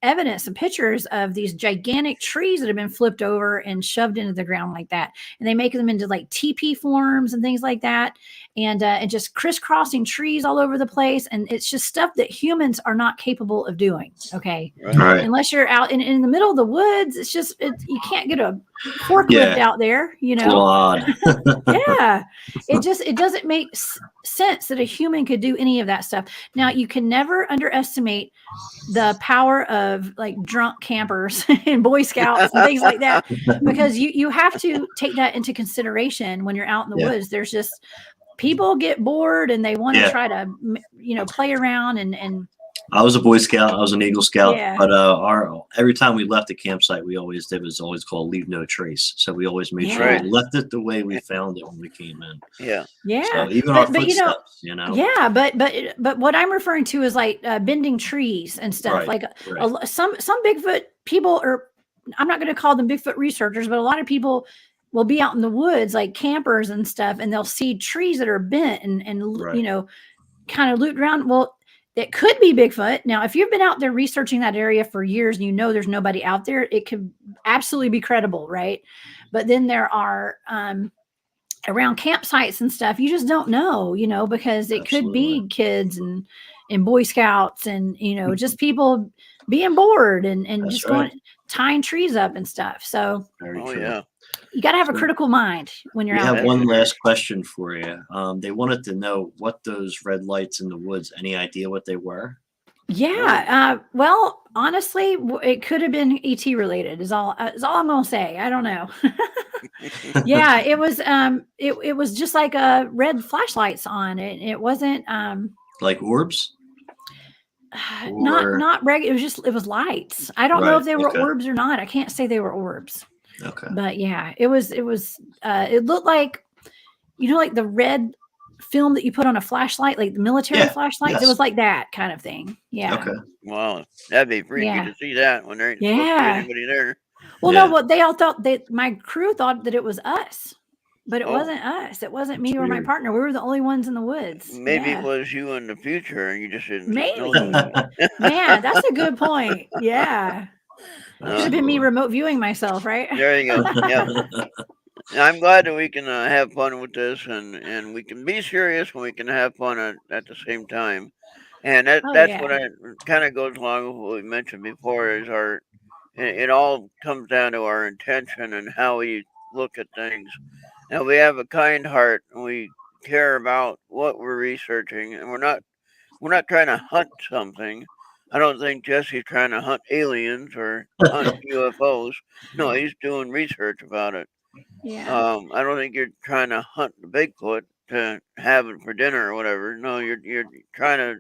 evidence and pictures of these gigantic trees that have been flipped over and shoved into the ground like that. And they make them into like teepee forms and things like that. And just crisscrossing trees all over the place. And it's just stuff that humans are not capable of doing. Okay. Right. Unless you're out in the middle of the woods, it's just, you can't get a forklift out there, It's a little odd. Yeah. It doesn't make sense that a human could do any of that stuff. Now, you can never underestimate the power of like drunk campers and Boy Scouts and things like that, because you have to take that into consideration when you're out in the woods. There's just people get bored and they want to try to, play around and I was a Boy Scout. I was an Eagle Scout. Yeah. But every time we left the campsite, it was always called leave no trace. So we always made sure we left it the way we found it when we came in. Yeah. Yeah. So even our footsteps, Yeah, but what I'm referring to is like bending trees and stuff. Like some Bigfoot people are, I'm not going to call them Bigfoot researchers, but a lot of people will be out in the woods, like campers and stuff, and they'll see trees that are bent and kind of looped around. Well, it could be Bigfoot. Now, if you've been out there researching that area for years and you know there's nobody out there, it could absolutely be credible, right? But then there are around campsites and stuff, you just don't know, because it could be kids and Boy Scouts and, just people being bored and just going tying trees up and stuff. So yeah. You got to have a critical mind when you're out there. We have one last question for you. They wanted to know what those red lights in the woods, any idea what they were? Yeah. Well, honestly, it could have been ET related is all I'm going to say. I don't know. Yeah, it was, it was just like red flashlights on it. It wasn't, like orbs? Not regular. It was lights. I don't know if they were orbs or not. I can't say they were orbs. Okay. But yeah, it looked like, like the red film that you put on a flashlight, like the military flashlights. Yes. It was like that kind of thing. Yeah. Okay. Wow. That'd be freaky to see that when there ain't supposed to be anybody there. Well, no, what they all thought my crew thought that it was us, but it wasn't us. It wasn't me or my partner. We were the only ones in the woods. Maybe it was you in the future and you just didn't know. Man, that's a good point. Yeah. Could have been me remote viewing myself, right? There you go. Yeah. I'm glad that we can have fun with this and we can be serious and we can have fun at the same time. And that's what I kind of goes along with what we mentioned before is it all comes down to our intention and how we look at things. Now we have a kind heart and we care about what we're researching and we're not trying to hunt something. I don't think Jesse's trying to hunt aliens or hunt UFOs. No, he's doing research about it. Yeah. I don't think you're trying to hunt the Bigfoot to have it for dinner or whatever. No, you're trying to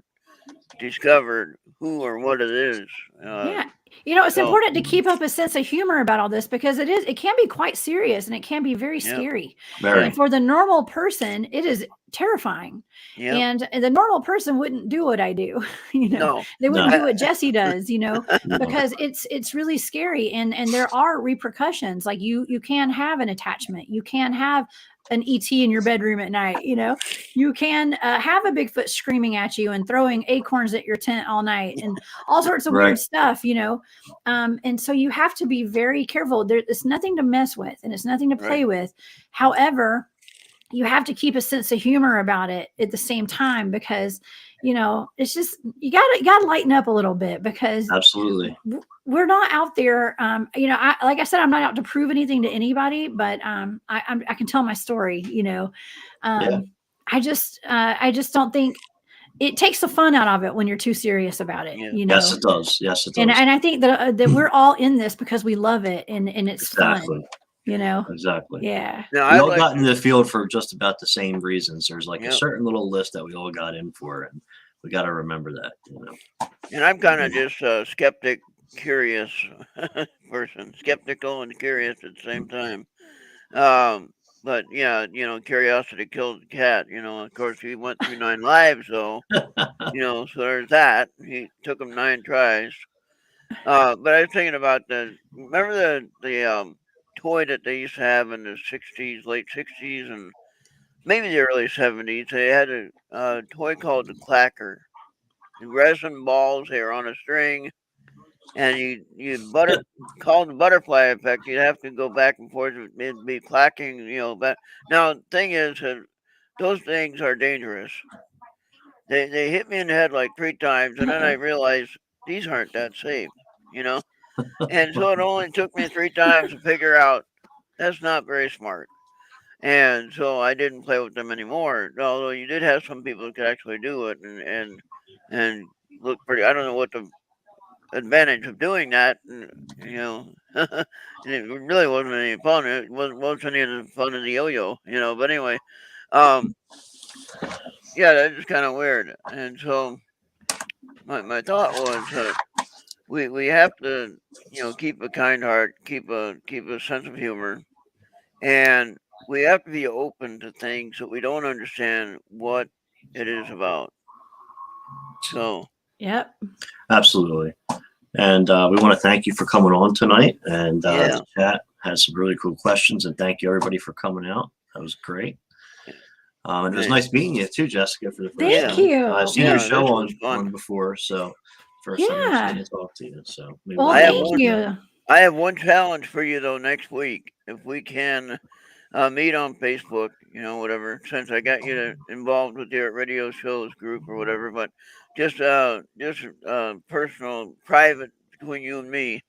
discover who or what it is. Yeah. It's important to keep up a sense of humor about all this because it can be quite serious and it can be very scary. Very. And for the normal person, it is terrifying. Yep. And the normal person wouldn't do what I do. They wouldn't do what Jesse does, because it's really scary. And there are repercussions. Like you can have an attachment. You can have an ET in your bedroom at night. You can have a Bigfoot screaming at you and throwing acorns at your tent all night and all sorts of weird stuff, and so you have to be very careful. There's nothing to mess with and it's nothing to play with. However, you have to keep a sense of humor about it at the same time because, it's just, you gotta lighten up a little bit because absolutely we're not out there. Like I said, I'm not out to prove anything to anybody, but I can tell my story, I just don't think it takes the fun out of it when you're too serious about it. Yes, it does. Yes, it does. And I think that we're all in this because we love it and it's fun. Exactly. Yeah. Now, we all got into the field for just about the same reasons. There's like a certain little list that we all got in for, and we got to remember that. And I'm kind of just a skeptic, curious person, skeptical and curious at the same time. But yeah, curiosity killed the cat. Of course, he went through 9 lives, though. So there's that. He took him 9 tries. But I was thinking about remember the toy that they used to have in the 60s, late 60s, and maybe the early 70s. They had a toy called the clacker. The resin balls, they were on a string, and you called the butterfly effect. You'd have to go back and forth. It'd be clacking, But now the thing is, those things are dangerous. They hit me in the head like 3 times, and then I realized these aren't that safe, And so it only took me 3 times to figure out that's not very smart. And so I didn't play with them anymore. Although you did have some people who could actually do it and look pretty. I don't know what the advantage of doing that. And it really wasn't any fun. It wasn't any of the fun of the yo-yo. But anyway, yeah, that's just kind of weird. And so my thought was that we have to keep a kind heart, keep a sense of humor, and we have to be open to things that we don't understand what it is about. So yep, absolutely. And we want to thank you for coming on tonight. And the chat had some really cool questions, and thank you everybody for coming out. That was great. And it was nice meeting you too, Jessica, for the first Thank time. you. I've seen Yeah, your show this was on fun. before, so first time Yeah. actually to talk to you. So maybe Well, I have thank one- you. I have one challenge for you though next week. If we can meet on Facebook, whatever. Since I got you involved with the Errt Radio shows group or whatever, but just personal, private between you and me.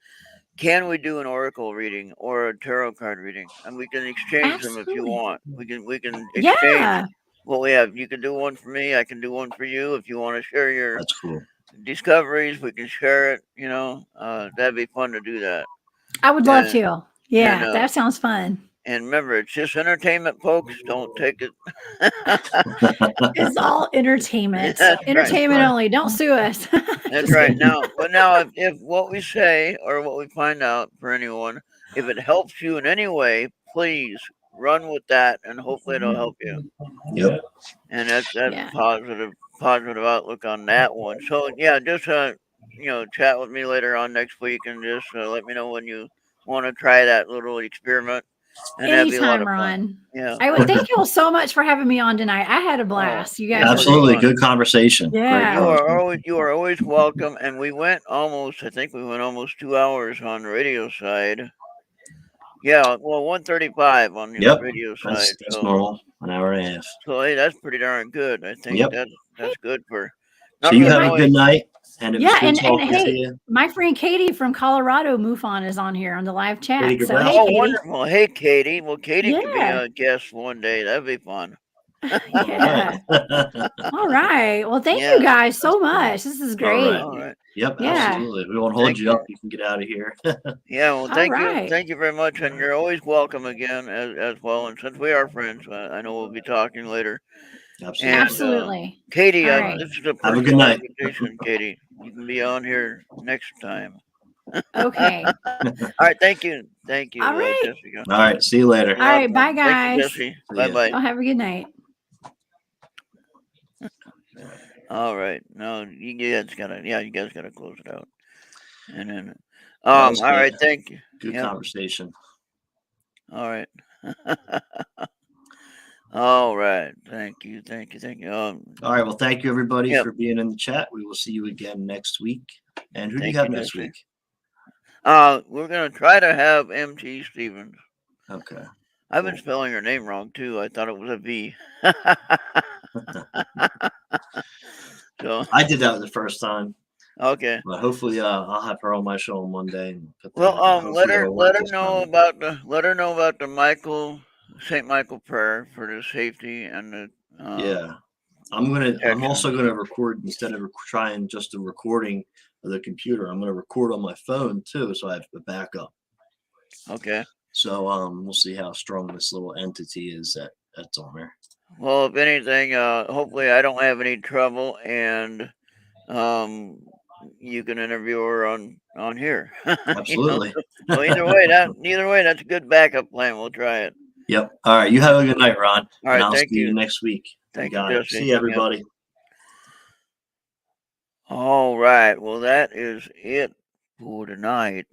Can we do an oracle reading or a tarot card reading? And we can exchange them if you Absolutely. want. We can exchange Yeah. what we have. You can do one for me. I can do one for you. If you want to share your that's cool. discoveries, we can share it. That'd be fun to do that. I would love And- to. Yeah, and, that sounds fun. And remember, it's just entertainment, folks. Don't take it. It's all entertainment. That's right. Entertainment Right. only. Don't sue us. That's Just right. kidding. Now, if what we say or what we find out for anyone, if it helps you in any way, please run with that, and hopefully it'll help you. Yep. And that's Yeah. positive outlook on that one. So yeah, just chat with me later on next week, and just let me know when you want to try that little experiment. And that'd be a lot Anytime, of fun. Ron. Yeah. I would thank you all so much for having me on tonight. I had a blast. You guys. Absolutely. fun. Good conversation. Great Yeah. You are always welcome. And we went almost 2 hours on the radio side. Yeah, well, 135 on the Yep. radio side. That's So, normal. An hour and a half. so hey, that's pretty darn good. I think Yep. that's good for. So not you really have a knowing- good night. And it was Yeah, good and talking to hey, you. my friend Katie from Colorado, MUFON, is on here on the live chat. Katie So Grabell. hey, Oh, Katie. wonderful! Hey, Katie. Well, Katie could be Yeah. a guest one day. That'd be fun. Yeah. All right. All right. Well, thank Yeah. you guys so much. This is great. All right. Yep, Yeah. absolutely. We won't hold Thank you you. up. You can get out of here. Yeah. Well, thank you. right. Thank you very much, and you're always welcome again as well. And since we are friends, I know we'll be talking later. Absolutely. And, Absolutely. Katie, All right. this is a Have a personal good night. invitation, Katie. You can be on here next time. Okay. All right. Thank you. Thank you, All right. Jessica. All right. See you later. All right. Bye, Thank you, guys. Jesse. See Bye ya. bye. Y'all have a good night. All right. No, you guys gotta close it out. And then That all was right, good. thank you. Good Yep. conversation. All right. All right. Thank you. All right. Well, thank you everybody Yep. for being in the chat. We will see you again next week. And who do Thank you have you, next Jesse. week? We're gonna try to have MT Stevens. Okay. I've been Cool. spelling her name wrong too. I thought it was a V. So I did that the first time, okay. but hopefully I'll have her on my show on Monday. And put that Well, out. let Hopefully her it'll work this know time. about the St. Michael prayer for the safety and the Yeah. I'm protection. also gonna record instead of trying just a recording of the computer. I'm gonna record on my phone too, so I have a backup. Okay. So we'll see how strong this little entity is that's on there. Well, if anything, hopefully I don't have any trouble, and you can interview her on here. Absolutely. So either way, that's a good backup plan. We'll try it. Yep. All right. You have a good night, Ron. All right, and I'll thank see you you. next week. Thank got you, it. Jesse. See you, everybody. All right. Well, that is it for tonight.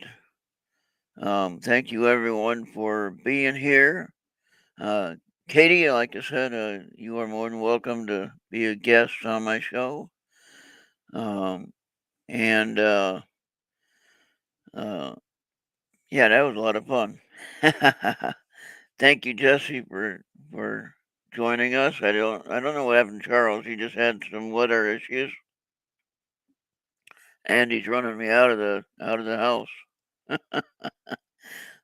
Thank you everyone for being here. Katie, like I said, you are more than welcome to be a guest on my show. And yeah, that was a lot of fun. Thank you, Jesse, for joining us. I don't know what happened to Charles. He just had some weather issues, and he's running me out of the house.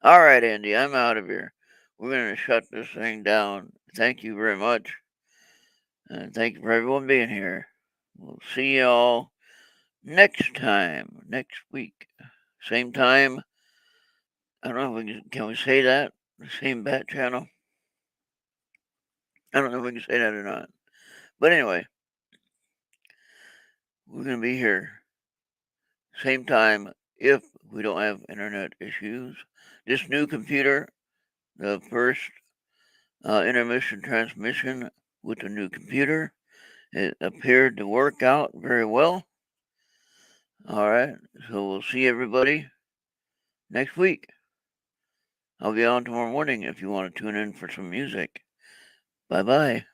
All right, Andy, I'm out of here. We're gonna shut this thing down. Thank you very much, and thank you for everyone being here. We'll see y'all next week, same time. I don't know if can we say that, the same bat channel. I don't know if we can say that or not. But anyway, we're going to be here same time if we don't have internet issues. This new computer, the first intermission transmission with the new computer, it appeared to work out very well. All right, so we'll see everybody next week. I'll be on tomorrow morning if you want to tune in for some music. Bye-bye.